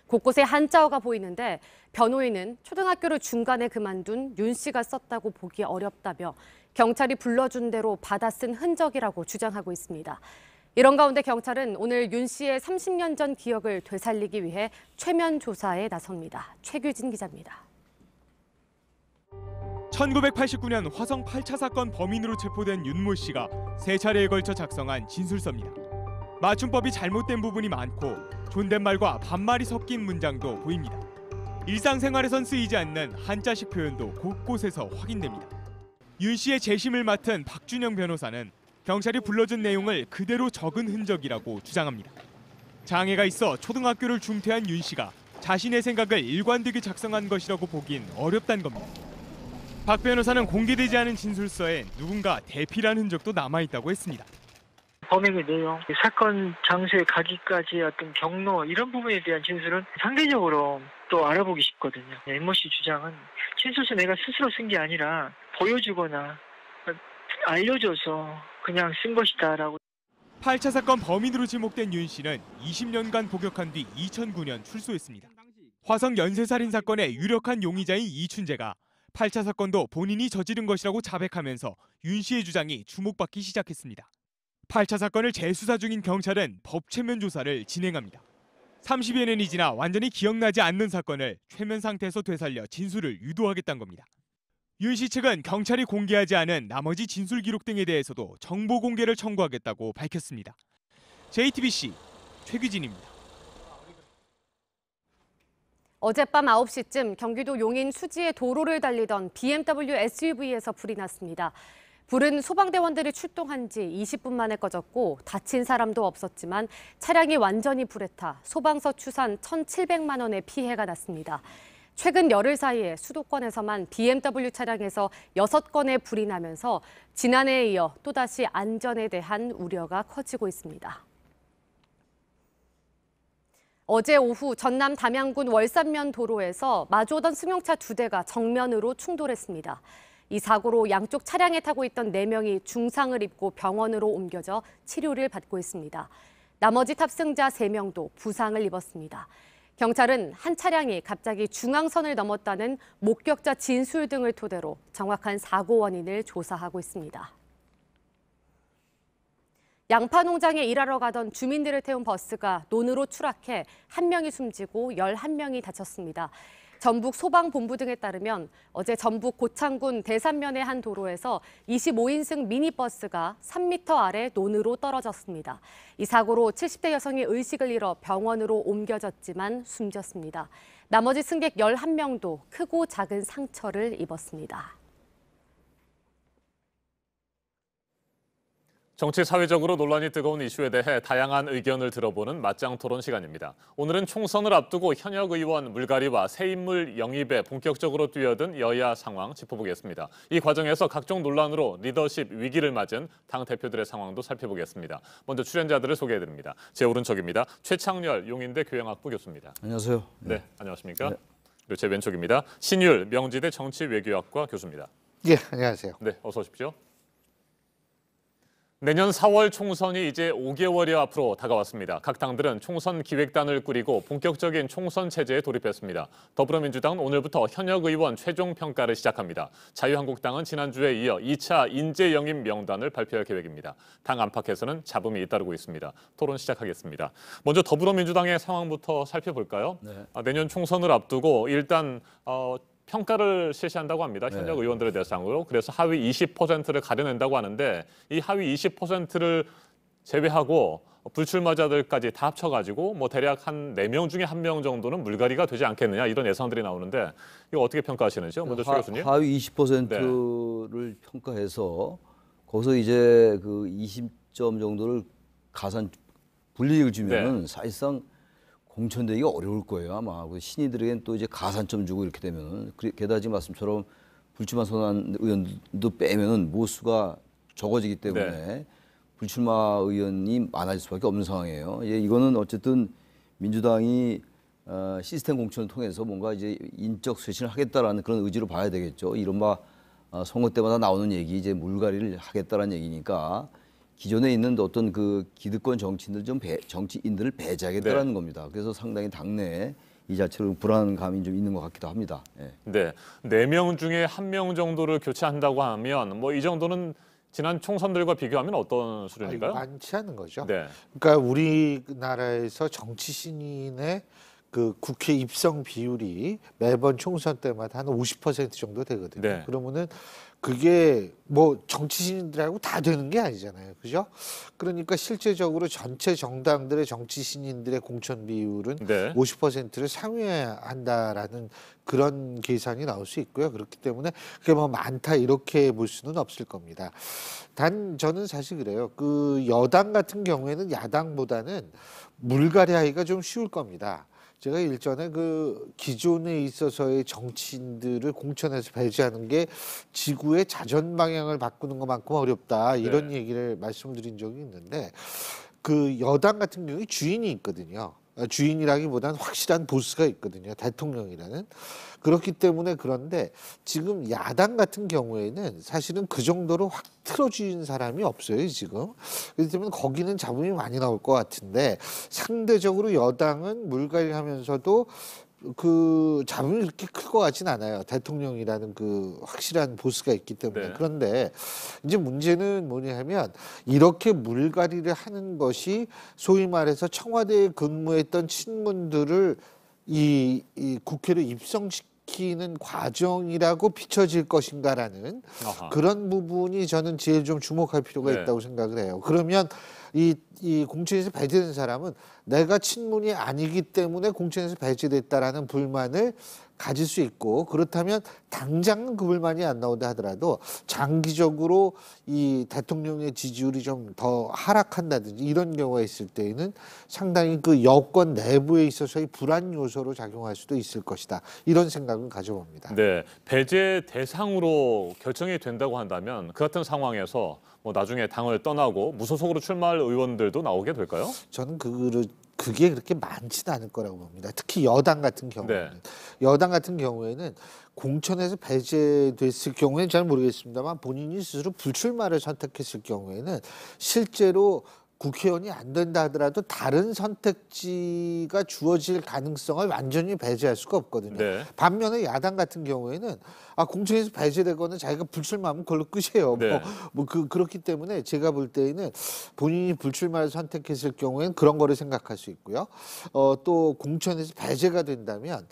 곳곳에 한자어가 보이는데 변호인은 초등학교를 중간에 그만둔 윤 씨가 썼다고 보기 어렵다며 경찰이 불러준 대로 받아 쓴 흔적이라고 주장하고 있습니다. 이런 가운데 경찰은 오늘 윤 씨의 30년 전 기억을 되살리기 위해 최면 조사에 나섭니다. 최규진 기자입니다. 1989년 화성 8차 사건 범인으로 체포된 윤모 씨가 3차례에 걸쳐 작성한 진술서입니다. 맞춤법이 잘못된 부분이 많고 존댓말과 반말이 섞인 문장도 보입니다. 일상생활에선 쓰이지 않는 한자식 표현도 곳곳에서 확인됩니다. 윤 씨의 재심을 맡은 박준영 변호사는 경찰이 불러준 내용을 그대로 적은 흔적이라고 주장합니다. 장애가 있어 초등학교를 중퇴한 윤 씨가 자신의 생각을 일관되게 작성한 것이라고 보긴 어렵다는 겁니다. 박 변호사는 공개되지 않은 진술서에 누군가 대필한 흔적도 남아있다고 했습니다. 범행의 내용, 사건 장소에 가기까지 어떤 경로 이런 부분에 대한 진술은 상대적으로 또 알아보기 쉽거든요. 윤모 씨 주장은 진술서 내가 스스로 쓴 게 아니라 보여주거나 알려줘서 그냥 쓴 것이다라고. 8차 사건 범인으로 지목된 윤 씨는 20년간 복역한 뒤 2009년 출소했습니다. 화성 연쇄살인 사건의 유력한 용의자인 이춘재가 8차 사건도 본인이 저지른 것이라고 자백하면서 윤 씨의 주장이 주목받기 시작했습니다. 8차 사건을 재수사 중인 경찰은 법 최면 조사를 진행합니다. 30여 년이 지나 완전히 기억나지 않는 사건을 최면 상태에서 되살려 진술을 유도하겠다는 겁니다. 윤 씨 측은 경찰이 공개하지 않은 나머지 진술 기록 등에 대해서도 정보 공개를 청구하겠다고 밝혔습니다. JTBC 최규진입니다. 어젯밤 9시쯤 경기도 용인 수지의 도로를 달리던 BMW SUV에서 불이 났습니다. 불은 소방대원들이 출동한 지 20분 만에 꺼졌고 다친 사람도 없었지만 차량이 완전히 불에 타 소방서 추산 1,700만 원의 피해가 났습니다. 최근 열흘 사이에 수도권에서만 BMW 차량에서 6건의 불이 나면서 지난해에 이어 또다시 안전에 대한 우려가 커지고 있습니다. 어제 오후 전남 담양군 월산면 도로에서 마주오던 승용차 2대가 정면으로 충돌했습니다. 이 사고로 양쪽 차량에 타고 있던 4명이 중상을 입고 병원으로 옮겨져 치료를 받고 있습니다. 나머지 탑승자 3명도 부상을 입었습니다. 경찰은 한 차량이 갑자기 중앙선을 넘었다는 목격자 진술 등을 토대로 정확한 사고 원인을 조사하고 있습니다. 양파 농장에 일하러 가던 주민들을 태운 버스가 논으로 추락해 1명이 숨지고 11명이 다쳤습니다. 전북 소방본부 등에 따르면 어제 전북 고창군 대산면의 한 도로에서 25인승 미니버스가 3m 아래 논으로 떨어졌습니다. 이 사고로 70대 여성이 의식을 잃어 병원으로 옮겨졌지만 숨졌습니다. 나머지 승객 11명도 크고 작은 상처를 입었습니다. 정치 사회적으로 논란이 뜨거운 이슈에 대해 다양한 의견을 들어보는 맞짱 토론 시간입니다. 오늘은 총선을 앞두고 현역 의원 물갈이와 새 인물 영입에 본격적으로 뛰어든 여야 상황 짚어보겠습니다. 이 과정에서 각종 논란으로 리더십 위기를 맞은 당 대표들의 상황도 살펴보겠습니다. 먼저 출연자들을 소개해드립니다. 제 오른쪽입니다. 최창렬 용인대 교양학부 교수입니다. 안녕하세요. 네, 안녕하십니까? 네. 그리고 제 왼쪽입니다. 신율 명지대 정치외교학과 교수입니다. 예, 안녕하세요. 네, 어서 오십시오. 내년 4월 총선이 이제 5개월여 앞으로 다가왔습니다. 각 당들은 총선 기획단을 꾸리고 본격적인 총선 체제에 돌입했습니다. 더불어민주당은 오늘부터 현역 의원 최종 평가를 시작합니다. 자유한국당은 지난주에 이어 2차 인재 영입 명단을 발표할 계획입니다. 당 안팎에서는 잡음이 잇따르고 있습니다. 토론 시작하겠습니다. 먼저 더불어민주당의 상황부터 살펴볼까요? 네. 내년 총선을 앞두고 일단 평가를 실시한다고 합니다. 현역 네. 의원들을 대상으로. 그래서 하위 20%를 가려낸다고 하는데 이 하위 20%를 제외하고 불출마자들까지 다 합쳐가지고 뭐 대략 한 4명 중에 1명 정도는 물갈이가 되지 않겠느냐 이런 예상들이 나오는데 이거 어떻게 평가하시는지요? 먼저 최 교수님. 하위 20%를 네. 평가해서 거기서 이제 그 20점 정도를 가산 불이익을 주면은 네. 사실상 공천되기가 어려울 거예요 아마. 신의들에겐 또 이제 가산점 주고 이렇게 되면은 게다가 지금 말씀처럼 불출마 선언한 의원도 빼면은 모수가 적어지기 때문에 네. 불출마 의원이 많아질 수밖에 없는 상황이에요. 이거는 어쨌든 민주당이 시스템 공천을 통해서 뭔가 이제 인적 쇄신을 하겠다라는 그런 의지로 봐야 되겠죠. 이른바 선거 때마다 나오는 얘기 이제 물갈이를 하겠다라는 얘기니까. 기존에 있는 어떤 그 기득권 정치인들을 배제하겠다라는 네. 겁니다. 그래서 상당히 당내에 이 자체로 불안감이 좀 있는 것 같기도 합니다. 네. 네, 4명 중에 1명 정도를 교체한다고 하면 뭐 이 정도는 지난 총선들과 비교하면 어떤 수준인가요? 많지 않은 거죠. 네. 그러니까 우리나라에서 정치 신인의 그 국회 입성 비율이 매번 총선 때마다 한 50% 정도 되거든요. 네. 그러면은 그게 뭐 정치 신인들하고 다 되는 게 아니잖아요. 그죠? 그러니까 실제적으로 전체 정당들의 정치 신인들의 공천 비율은 네. 50%를 상회한다라는 그런 계산이 나올 수 있고요. 그렇기 때문에 그게 뭐 많다 이렇게 볼 수는 없을 겁니다. 단 저는 사실 그래요. 그 여당 같은 경우에는 야당보다는 물갈이하기가 좀 쉬울 겁니다. 제가 일전에 그 기존에 있어서의 정치인들을 공천에서 배제하는 게 지구의 자전 방향을 바꾸는 것만큼 어렵다 이런 네. 얘기를 말씀드린 적이 있는데 그 여당 같은 경우에 주인이 있거든요. 주인이라기보다는 확실한 보스가 있거든요. 대통령이라는. 그렇기 때문에 그런데 지금 야당 같은 경우에는 사실은 그 정도로 확 틀어진 사람이 없어요, 지금. 그렇기 때문에 거기는 잡음이 많이 나올 것 같은데 상대적으로 여당은 물갈이를 하면서도 그 잡음이 그렇게 클 것 같진 않아요. 대통령이라는 그 확실한 보스가 있기 때문에. 네. 그런데 이제 문제는 뭐냐면 이렇게 물갈이를 하는 것이 소위 말해서 청와대에 근무했던 친문들을 이 국회로 입성시키는 과정이라고 비춰질 것인가라는 아하. 그런 부분이 저는 제일 좀 주목할 필요가 네. 있다고 생각을 해요. 그러면 이 공천에서 배제된 사람은 내가 친문이 아니기 때문에 공천에서 배제됐다라는 불만을 가질 수 있고 그렇다면 당장은 그 불만이 안 나온다 하더라도 장기적으로 이 대통령의 지지율이 좀 더 하락한다든지 이런 경우가 있을 때에는 상당히 그 여권 내부에 있어서의 불안 요소로 작용할 수도 있을 것이다. 이런 생각은 가져봅니다. 네, 배제 대상으로 결정이 된다고 한다면 그 같은 상황에서 뭐 나중에 당을 떠나고 무소속으로 출마할 의원들도 나오게 될까요? 저는 그게 그렇게 많지는 않을 거라고 봅니다. 특히 여당 같은 경우에는. 네. 여당 같은 경우에는 공천에서 배제됐을 경우에는 잘 모르겠습니다만 본인이 스스로 불출마를 선택했을 경우에는 실제로 국회의원이 안 된다 하더라도 다른 선택지가 주어질 가능성을 완전히 배제할 수가 없거든요. 네. 반면에 야당 같은 경우에는 공천에서 배제되거나 자기가 불출마하면 그걸로 끝이에요. 네. 그렇기 때문에 제가 볼 때에는 본인이 불출마를 선택했을 경우에는 그런 거를 생각할 수 있고요. 또 공천에서 배제가 된다면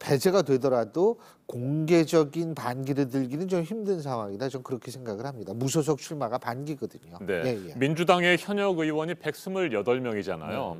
배제가 되더라도 공개적인 반기를 들기는 좀 힘든 상황이다. 좀 그렇게 생각을 합니다. 무소속 출마가 반기거든요. 네. 예. 민주당의 현역 의원이 128명이잖아요.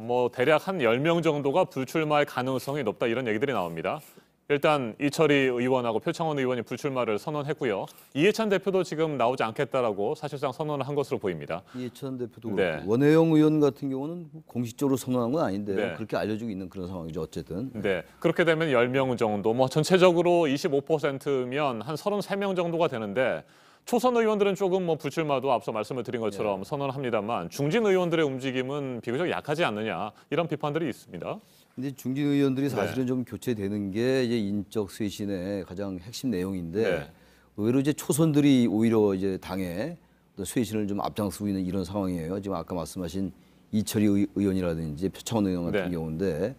뭐 대략 한 10명 정도가 불출마할 가능성이 높다 이런 얘기들이 나옵니다. 일단 이철희 의원하고 표창원 의원이 불출마를 선언했고요. 이해찬 대표도 지금 나오지 않겠다라고 사실상 선언을 한 것으로 보입니다. 이해찬 대표도 네. 원혜영 의원 같은 경우는 공식적으로 선언한 건 아닌데 네. 그렇게 알려지고 있는 그런 상황이죠. 어쨌든. 네, 그렇게 되면 10명 정도, 뭐 전체적으로 25%면 한 33명 정도가 되는데 초선 의원들은 조금 뭐 불출마도 앞서 말씀을 드린 것처럼 선언합니다만 중진 의원들의 움직임은 비교적 약하지 않느냐 이런 비판들이 있습니다. 근데 중진 의원들이 사실은 좀 교체되는 게 이제 인적 쇄신의 가장 핵심 내용인데 의외로 이제 초선들이 오히려 이제 당에 쇄신을 좀 앞장서고 있는 이런 상황이에요. 지금 아까 말씀하신 이철희 의원이라든지 표창원 의원 같은 경우인데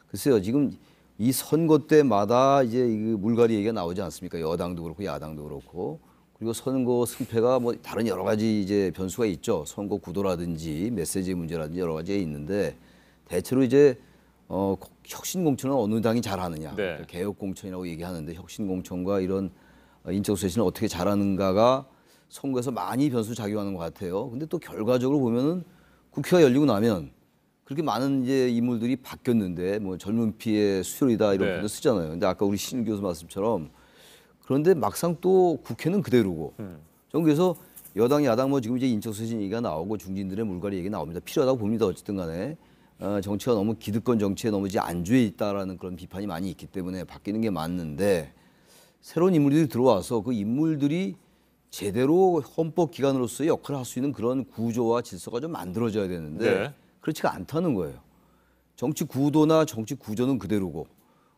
글쎄요 지금 이 선거 때마다 이제 이 물갈이 얘기가 나오지 않습니까? 여당도 그렇고 야당도 그렇고 그리고 선거 승패가 뭐 다른 여러 가지 이제 변수가 있죠. 선거 구도라든지 메시지 문제라든지 여러 가지가 있는데 대체로 이제 혁신 공천은 어느 당이 잘하느냐, 개혁 공천이라고 얘기하는데 혁신 공천과 이런 인적 쇄신을 어떻게 잘하는가가 선거에서 많이 변수 작용하는 것 같아요. 근데 또 결과적으로 보면은 국회가 열리고 나면 그렇게 많은 이제 인물들이 바뀌었는데 뭐 젊은 피의 수혈이다 이런 표현도 쓰잖아요. 근데 아까 우리 신 교수 말씀처럼 그런데 막상 또 국회는 그대로고. 저는 그래서 여당 야당 뭐 지금 이제 인적 쇄신 얘기가 나오고 중진들의 물갈이 얘기 나옵니다. 필요하다고 봅니다. 어쨌든 간에. 정치가 너무 기득권 정치에 너무 이제 안주해 있다라는 그런 비판이 많이 있기 때문에 바뀌는 게 맞는데 새로운 인물들이 들어와서 그 인물들이 제대로 헌법 기관으로서의 역할을 할 수 있는 그런 구조와 질서가 좀 만들어져야 되는데 그렇지가 않다는 거예요. 정치 구도나 정치 구조는 그대로고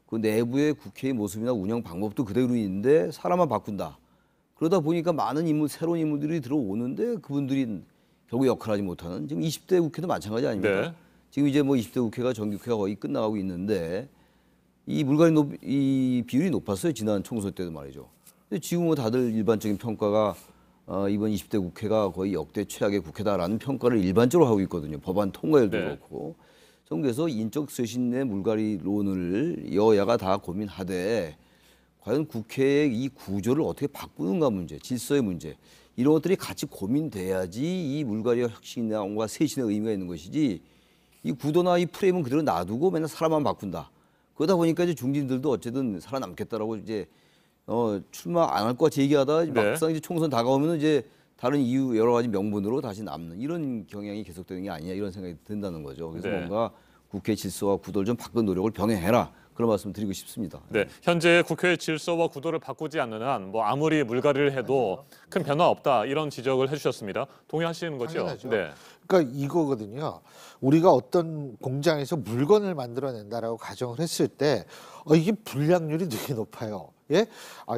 그 내부의 국회의 모습이나 운영 방법도 그대로인데 사람만 바꾼다. 그러다 보니까 많은 인물, 새로운 인물들이 들어오는데 그분들이 결국 역할을 하지 못하는 지금 20대 국회도 마찬가지 아닙니까? 지금 이제 뭐 20대 국회가 정기국회가 거의 끝나가고 있는데 이 물갈이 이 비율이 높았어요. 지난 총선 때도 말이죠. 근데 지금은 다들 일반적인 평가가 이번 20대 국회가 거의 역대 최악의 국회다라는 평가를 일반적으로 하고 있거든요. 법안 통과율도 그렇고. 저는 그래서 인적 쇄신의 물갈이론을 여야가 다 고민하되 과연 국회의 이 구조를 어떻게 바꾸는가 문제, 질서의 문제 이런 것들이 같이 고민돼야지 이 물갈이와 혁신과 쇄신의 의미가 있는 것이지 이 구도나 이 프레임은 그대로 놔두고 맨날 사람만 바꾼다. 그러다 보니까 이제 중진들도 어쨌든 살아남겠다라고 이제 출마 안 할 것 같이 얘기하다 막상 이제 총선 다가오면 이제 다른 이유 여러 가지 명분으로 다시 남는 이런 경향이 계속되는 게 아니냐 이런 생각이 든다는 거죠. 그래서 뭔가 국회 질서와 구도를 좀 바꾸는 노력을 병행해라. 그런 말씀 드리고 싶습니다. 네, 현재 국회의 질서와 구도를 바꾸지 않는 한 뭐 아무리 물갈이를 해도 큰 변화 없다 이런 지적을 해주셨습니다. 동의하시는 거죠? 당연하죠. 그러니까 이거거든요. 우리가 어떤 공장에서 물건을 만들어낸다라고 가정을 했을 때 이게 불량률이 되게 높아요. 예?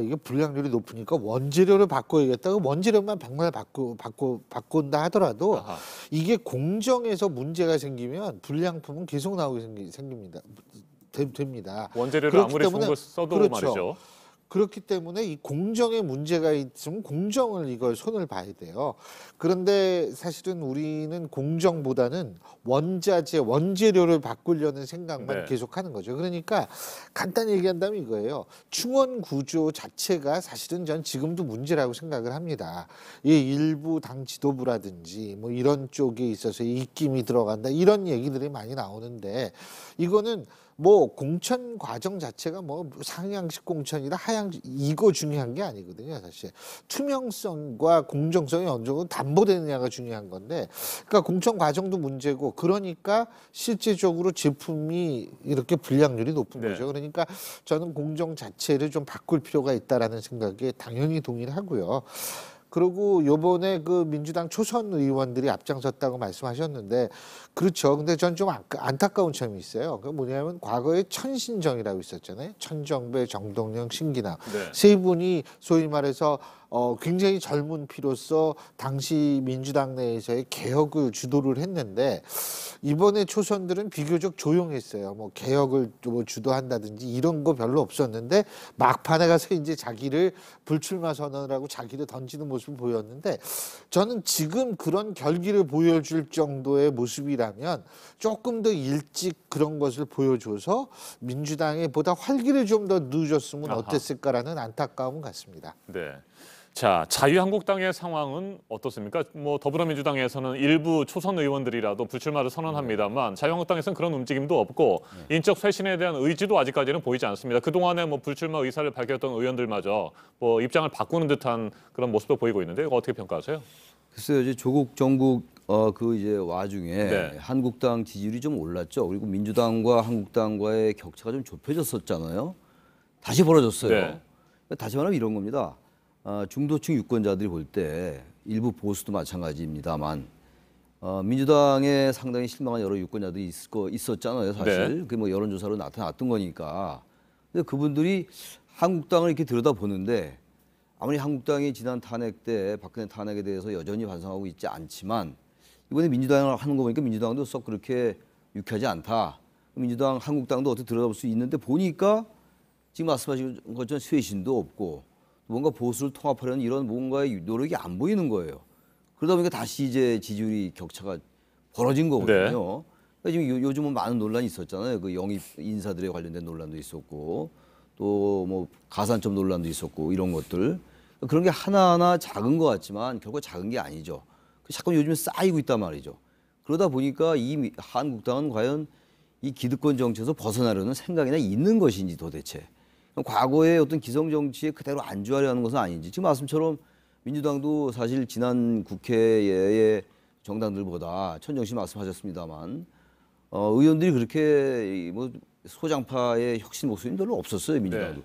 이게 불량률이 높으니까 원재료를 바꿔야겠다. 원재료만 백날 바꾼다 하더라도 이게 공정에서 문제가 생기면 불량품은 계속 나오게 생깁니다. 됩니다. 원재료를 아무리 좋은 걸 써도 말이죠. 그렇기 때문에 이 공정에 문제가 있으면 공정을 이걸 손을 봐야 돼요. 그런데 사실은 우리는 공정보다는 원자재, 원재료를 바꾸려는 생각만 계속하는 거죠. 그러니까 간단히 얘기한다면 이거예요. 충원 구조 자체가 사실은 전 지금도 문제라고 생각을 합니다. 이 일부 당 지도부라든지 뭐 이런 쪽에 있어서 입김이 들어간다 이런 얘기들이 많이 나오는데 이거는 뭐 공천 과정 자체가 뭐 상향식 공천이라 하향식 이거 중요한 게 아니거든요. 사실 투명성과 공정성이 어느 정도 담보되느냐가 중요한 건데 그러니까 공천 과정도 문제고 그러니까 실제적으로 제품이 이렇게 불량률이 높은 거죠. 그러니까 저는 공정 자체를 좀 바꿀 필요가 있다라는 생각에 당연히 동의를 하고요. 그리고 요번에 그 민주당 초선 의원들이 앞장섰다고 말씀하셨는데 그렇죠. 근데 전 좀 안타까운 점이 있어요. 그 뭐냐면 과거에 천신정이라고 있었잖아요. 천정배, 정동영, 신기남. 네. 세 분이 소위 말해서 굉장히 젊은 피로서 당시 민주당 내에서의 개혁을 주도를 했는데 이번에 초선들은 비교적 조용했어요. 뭐 개혁을 뭐 주도한다든지 이런 거 별로 없었는데 막판에 가서 이제 자기를 불출마 선언을 하고 자기를 던지는 모습을 보였는데 저는 지금 그런 결기를 보여줄 정도의 모습이라면 조금 더 일찍 그런 것을 보여줘서 민주당에 보다 활기를 좀 더 넣어줬으면 어땠을까라는 안타까움은 같습니다. 네. 자, 자유한국당의 상황은 어떻습니까? 뭐 더불어민주당에서는 일부 초선 의원들이라도 불출마를 선언합니다만 자유한국당에서는 그런 움직임도 없고 인적 쇄신에 대한 의지도 아직까지는 보이지 않습니다. 그동안에 뭐 불출마 의사를 밝혔던 의원들마저 뭐 입장을 바꾸는 듯한 그런 모습도 보이고 있는데 이거 어떻게 평가하세요? 글쎄요, 이제 조국 정국 그 이제 와중에 한국당 지지율이 좀 올랐죠. 그리고 민주당과 한국당과의 격차가 좀 좁혀졌었잖아요. 다시 벌어졌어요. 다시 말하면 이런 겁니다. 중도층 유권자들이 볼 때 일부 보수도 마찬가지입니다만 민주당에 상당히 실망한 여러 유권자들이 있었잖아요. 사실 그게 뭐 여론조사로 나타났던 거니까. 근데 그분들이 한국당을 이렇게 들여다보는데 아무리 한국당이 지난 탄핵 때 박근혜 탄핵에 대해서 여전히 반성하고 있지 않지만 이번에 민주당을 하는 거 보니까 민주당도 썩 그렇게 유쾌하지 않다. 민주당, 한국당도 어떻게 들여다볼 수 있는데 보니까 지금 말씀하신 것처럼 쇄신도 없고 뭔가 보수를 통합하려는 이런 뭔가의 노력이 안 보이는 거예요. 그러다 보니까 다시 이제 지지율이 격차가 벌어진 거거든요. 그러니까 지금 요즘은 많은 논란이 있었잖아요. 그 영입 인사들에 관련된 논란도 있었고 또 뭐 가산점 논란도 있었고 이런 것들. 그런 게 하나하나 작은 것 같지만 결국 작은 게 아니죠. 자꾸 요즘에 쌓이고 있단 말이죠. 그러다 보니까 이 한국당은 과연 이 기득권 정치에서 벗어나려는 생각이나 있는 것인지 도대체. 과거의 어떤 기성 정치에 그대로 안주하려는 것은 아닌지. 지금 말씀처럼 민주당도 사실 지난 국회의 정당들보다 천정 씨 말씀하셨습니다만 의원들이 그렇게 뭐 소장파의 혁신 목소리는 별로 없었어요, 민주당도.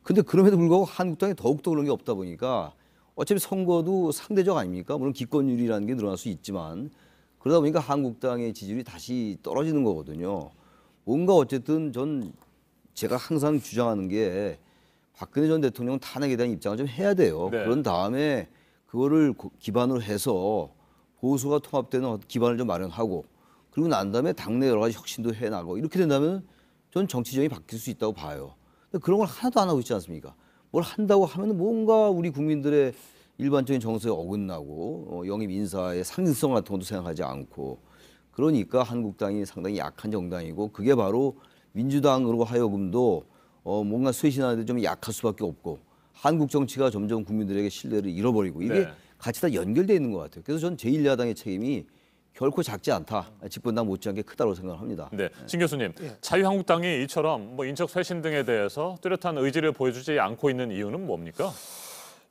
근데 그럼에도 불구하고 한국당이 더욱더 그런 게 없다 보니까 어차피 선거도 상대적 아닙니까? 물론 기권율이라는 게 늘어날 수 있지만 그러다 보니까 한국당의 지지율이 다시 떨어지는 거거든요. 뭔가 어쨌든 제가 항상 주장하는 게 박근혜 전 대통령 탄핵에 대한 입장을 좀 해야 돼요. 그런 다음에 그거를 기반으로 해서 보수가 통합되는 기반을 좀 마련하고 그리고 난 다음에 당내 여러 가지 혁신도 해나가고 이렇게 된다면 전 정치적이 바뀔 수 있다고 봐요. 근데 그런 걸 하나도 안 하고 있지 않습니까? 뭘 한다고 하면 뭔가 우리 국민들의 일반적인 정서에 어긋나고 영입 인사의 상징성 같은 것도 생각하지 않고 그러니까 한국당이 상당히 약한 정당이고 그게 바로 민주당으로 하여금도 뭔가 쇄신하는 데 좀 약할 수밖에 없고 한국 정치가 점점 국민들에게 신뢰를 잃어버리고 이게 같이 다 연결되어 있는 것 같아요. 그래서 전 제1야당의 책임이 결코 작지 않다. 집권당 못지않게 크다고 생각을 합니다. 네, 신 교수님, 자유한국당이 이처럼 뭐 인적 쇄신 등에 대해서 뚜렷한 의지를 보여주지 않고 있는 이유는 뭡니까?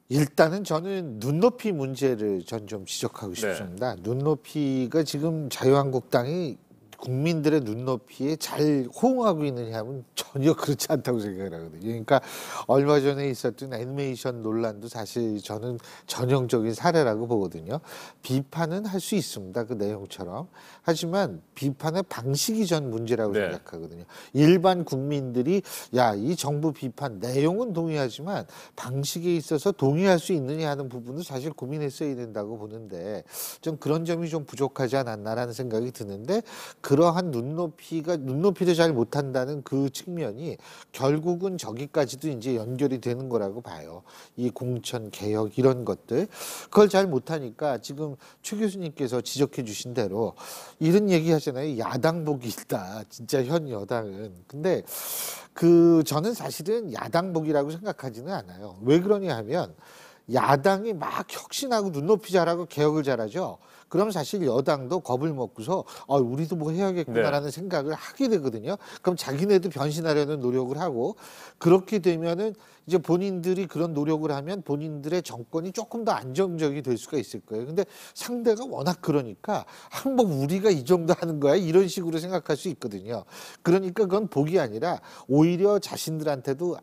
일단은 저는 눈높이 문제를 전 좀 지적하고 싶습니다. 눈높이가 지금 자유한국당이 국민들의 눈높이에 잘 호응하고 있느냐 하면 전혀 그렇지 않다고 생각을 하거든요. 그러니까 얼마 전에 있었던 애니메이션 논란도 사실 저는 전형적인 사례라고 보거든요. 비판은 할 수 있습니다. 그 내용처럼. 하지만 비판의 방식이 전 문제라고 생각하거든요. 일반 국민들이 이 정부 비판 내용은 동의하지만 방식에 있어서 동의할 수 있느냐 하는 부분은 사실 고민했어야 된다고 보는데 좀 그런 점이 좀 부족하지 않았나라는 생각이 드는데 그러한 눈높이를 잘 못한다는 그 측면이 결국은 저기까지도 이제 연결이 되는 거라고 봐요. 이 공천 개혁 이런 것들 그걸 잘 못하니까 지금 최 교수님께서 지적해 주신 대로 이런 얘기 하잖아요. 야당복이 있다. 진짜 현 여당은. 근데 저는 사실은 야당복이라고 생각하지는 않아요. 왜 그러냐 하면 야당이 막 혁신하고 눈높이 잘하고 개혁을 잘하죠. 그럼 사실 여당도 겁을 먹고서 우리도 뭐 해야겠구나라는 생각을 하게 되거든요. 그럼 자기네도 변신하려는 노력을 하고 그렇게 되면은 이제 본인들이 그런 노력을 하면 본인들의 정권이 조금 더 안정적이 될 수가 있을 거예요. 근데 상대가 워낙 그러니까 한번 우리가 이 정도 하는 거야 이런 식으로 생각할 수 있거든요. 그러니까 그건 복이 아니라 오히려 자신들한테도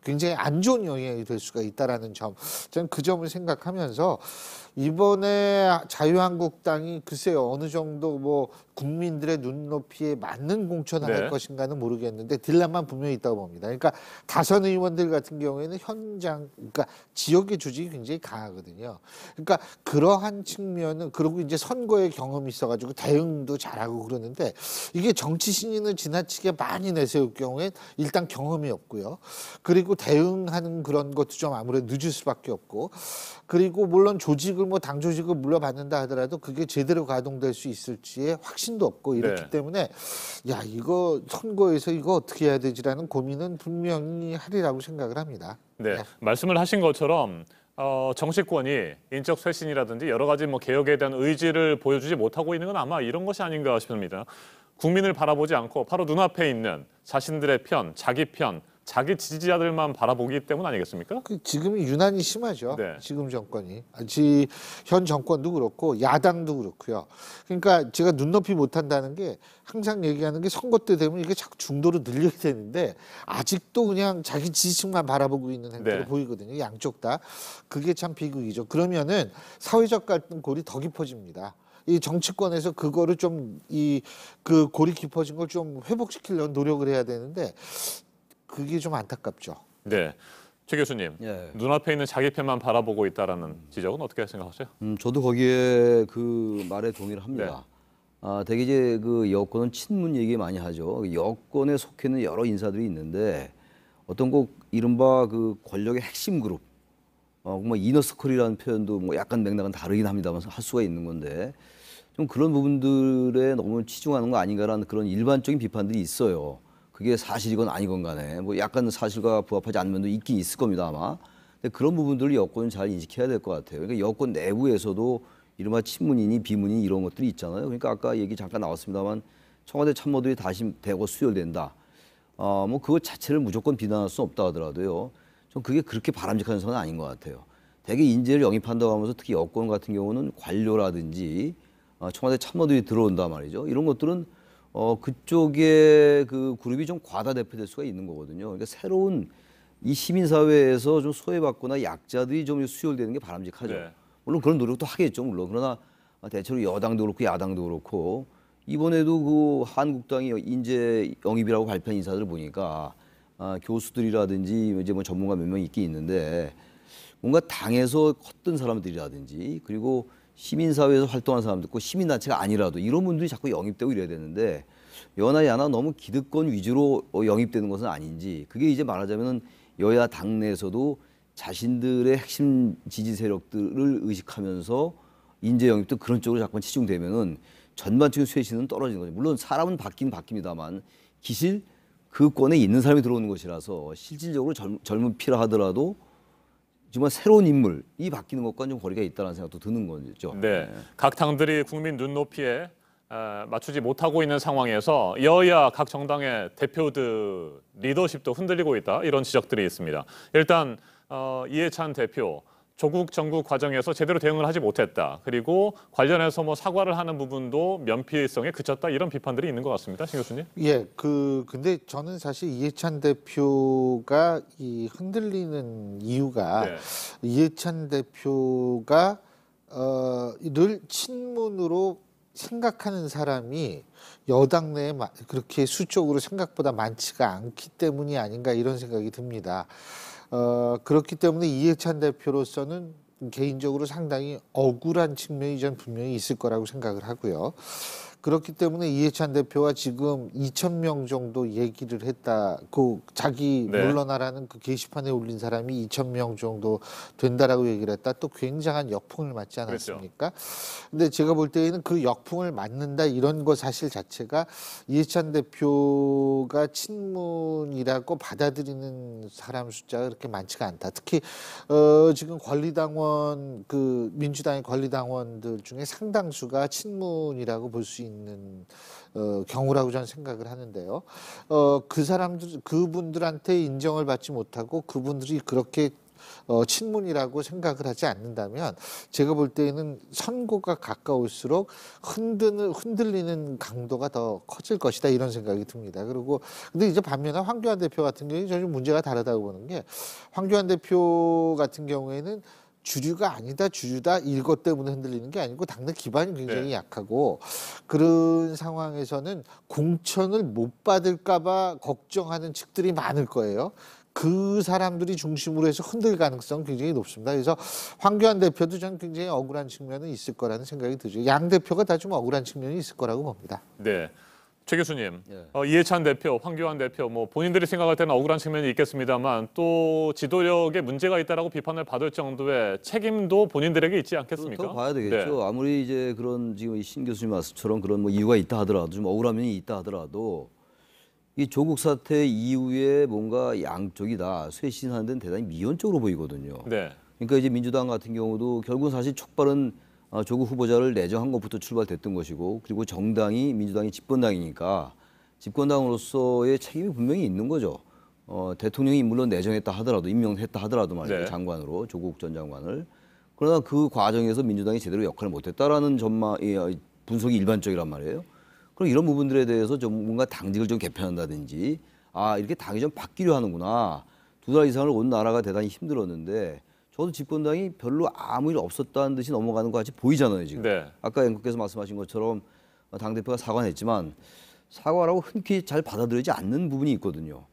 굉장히 안 좋은 영향이 될 수가 있다라는 점, 저는 그 점을 생각하면서 이번에 자유한국당이 글쎄요 어느 정도 뭐 국민들의 눈높이에 맞는 공천을 할 것인가는 모르겠는데 딜레마는 분명히 있다고 봅니다. 그러니까 다선 의원들 같은 경우에는 그러니까 지역의 조직이 굉장히 강하거든요. 그러니까 그러한 측면은, 그리고 이제 선거의 경험이 있어가지고 대응도 잘하고 그러는데, 이게 정치 신인을 지나치게 많이 내세울 경우에 일단 경험이 없고요. 그리고 대응하는 그런 것도 좀 아무래도 늦을 수밖에 없고, 그리고 물론 조직을 뭐 당 조직을 물려받는다 하더라도 그게 제대로 가동될 수 있을지에 확신도 없고 이렇기 때문에 야 이거 선거에서 이거 어떻게 해야 되지라는 고민은 분명히 하리라고 생각을 합니다. 네, 말씀을 하신 것처럼 정치권이 인적 쇄신이라든지 여러 가지 뭐 개혁에 대한 의지를 보여주지 못하고 있는 건 아마 이런 것이 아닌가 싶습니다. 국민을 바라보지 않고 바로 눈앞에 있는 자신들의 편, 자기 지지자들만 바라보기 때문 아니겠습니까? 지금이 유난히 심하죠. 지금 정권이. 현 정권도 그렇고 야당도 그렇고요. 그러니까 제가 눈높이 못한다는 게, 항상 얘기하는 게 선거 때 되면 이게 자꾸 중도로 늘려야 되는데 아직도 그냥 자기 지지층만 바라보고 있는 행태로 보이거든요. 양쪽 다. 그게 참 비극이죠. 그러면은 사회적 갈등 골이 더 깊어집니다. 이 정치권에서 그거를 좀 그 골이 깊어진 걸 좀 회복시키려는 노력을 해야 되는데 그게 좀 안타깝죠. 네, 최 교수님, 눈앞에 있는 자기 편만 바라보고 있다라는 지적은 어떻게 생각하세요? 저도 거기에 그 말에 동의를 합니다. 되게 이제 그 여권은 친문 얘기 많이 하죠. 여권에 속해 있는 여러 인사들이 있는데 어떤 꼭 이른바 그 권력의 핵심 그룹, 뭐 이너서클이라는 표현도 뭐 약간 맥락은 다르긴 합니다만 할 수가 있는 건데, 좀 그런 부분들에 너무 치중하는 거 아닌가라는 그런 일반적인 비판들이 있어요. 그게 사실이건 아니건 간에 뭐 약간 사실과 부합하지 않는 면도 있긴 있을 겁니다 아마. 근데 그런 부분들을 여권은 잘 인식해야 될 것 같아요. 그러니까 여권 내부에서도 이른바 친문이니 비문이니 이런 것들이 있잖아요. 그러니까 아까 얘기 잠깐 나왔습니다만 청와대 참모들이 다시 대거 수혈된다. 뭐 그것 자체를 무조건 비난할 수 없다 하더라도요. 좀 그게 그렇게 바람직한 현상은 아닌 것 같아요. 대개 인재를 영입한다고 하면서 특히 여권 같은 경우는 관료라든지 청와대 참모들이 들어온단 말이죠. 이런 것들은 그쪽에 그 그룹이 좀 과다대표될 수가 있는 거거든요. 그러니까 새로운 이 시민사회에서 좀 소외받거나 약자들이 좀 수혈되는 게 바람직하죠. 물론 그런 노력도 하겠죠, 물론. 그러나 대체로 여당도 그렇고 야당도 그렇고, 이번에도 그 한국당이 인재 영입이라고 발표한 인사들을 보니까 교수들이라든지 이제 뭐 전문가 몇 명 있긴 있는데, 뭔가 당에서 컸던 사람들이라든지, 그리고 시민사회에서 활동하는 사람도 있고 시민단체가 아니라도 이런 분들이 자꾸 영입되고 이래야 되는데, 여나 야나 너무 기득권 위주로 영입되는 것은 아닌지, 그게 이제 말하자면 여야 당내에서도 자신들의 핵심 지지 세력들을 의식하면서 인재 영입도 그런 쪽으로 자꾸 치중되면은 전반적인 쇄신은 떨어지는 거죠. 물론 사람은 바뀝니다만 기실 그 권에 있는 사람이 들어오는 것이라서 실질적으로 젊은 피라 하더라도 정말 새로운 인물이 바뀌는 것과는 좀 거리가 있다는 생각도 드는 거죠. 네, 각 당들이 국민 눈높이에 맞추지 못하고 있는 상황에서 여야 각 정당의 대표들 리더십도 흔들리고 있다, 이런 지적들이 있습니다. 일단 이해찬 대표, 조국 정국 과정에서 제대로 대응을 하지 못했다. 그리고 관련해서 뭐 사과를 하는 부분도 면피성에 그쳤다, 이런 비판들이 있는 것 같습니다, 신 교수님. 예, 근데 저는 사실 이해찬 대표가 이 흔들리는 이유가 이해찬 대표가 늘 친문으로 생각하는 사람이 여당 내에 그렇게 수적으로 생각보다 많지가 않기 때문이 아닌가, 이런 생각이 듭니다. 그렇기 때문에 이해찬 대표로서는 개인적으로 상당히 억울한 측면이 전 분명히 있을 거라고 생각을 하고요. 그렇기 때문에 이해찬 대표와 지금 2,000명 정도 얘기를 했다. 자기 물러나라는 그 게시판에 올린 사람이 2,000명 정도 된다라고 얘기를 했다. 또 굉장한 역풍을 맞지 않았습니까? 근데 제가 볼 때에는 그 역풍을 맞는다, 이런 거 사실 자체가 이해찬 대표가 친문이라고 받아들이는 사람 숫자가 그렇게 많지가 않다. 특히 지금 권리당원, 민주당의 권리당원들 중에 상당수가 친문이라고 볼 수 있는 경우라고 저는 생각을 하는데요. 그분들한테 인정을 받지 못하고 그분들이 그렇게 친문이라고 생각을 하지 않는다면 제가 볼 때는 선거가 가까울수록 흔들리는 강도가 더 커질 것이다 이런 생각이 듭니다. 그리고 근데 이제 반면에 황교안 대표 같은 경우에 저는 문제가 다르다고 보는 게 황교안 대표 같은 경우에는 주류가 아니다 주류다 이것 때문에 흔들리는 게 아니고 당내 기반이 굉장히 약하고 그런 상황에서는 공천을 못 받을까 봐 걱정하는 측들이 많을 거예요. 그 사람들이 중심으로 해서 흔들 가능성 굉장히 높습니다. 그래서 황교안 대표도 저는 굉장히 억울한 측면은 있을 거라는 생각이 들죠. 양 대표가 다 좀 억울한 측면이 있을 거라고 봅니다. 네. 최 교수님, 이해찬 대표, 황교안 대표, 뭐 본인들이 생각할 때는 억울한 측면이 있겠습니다만 또 지도력에 문제가 있다라고 비판을 받을 정도의 책임도 본인들에게 있지 않겠습니까? 더 봐야 되겠죠. 네. 아무리 이제 그런 지금 신 교수님 말씀처럼 그런 뭐 이유가 있다 하더라도 좀 억울한 면이 있다 하더라도 이 조국 사태 이후에 뭔가 양쪽이 다 쇄신하는 데는 대단히 미온적으로 보이거든요. 네. 그러니까 이제 민주당 같은 경우도 결국은 사실 촉발은 조국 후보자를 내정한 것부터 출발됐던 것이고 그리고 정당이 민주당이 집권당이니까 집권당으로서의 책임이 분명히 있는 거죠. 대통령이 물론 내정했다 하더라도 임명했다 하더라도 말이죠. 네. 장관으로 조국 전 장관을. 그러나 그 과정에서 민주당이 제대로 역할을 못했다라는 분석이 일반적이란 말이에요. 그럼 이런 부분들에 대해서 좀 뭔가 당직을 좀 개편한다든지 이렇게 당이 좀 바뀌려 하는구나. 2달 이상을 온 나라가 대단히 힘들었는데 저도 집권당이 별로 아무 일 없었다는 듯이 넘어가는 것 같이 보이잖아요, 지금. 네. 아까 앵커께서 말씀하신 것처럼 당대표가 사과는 했지만 사과라고 흔쾌히 잘 받아들이지 않는 부분이 있거든요.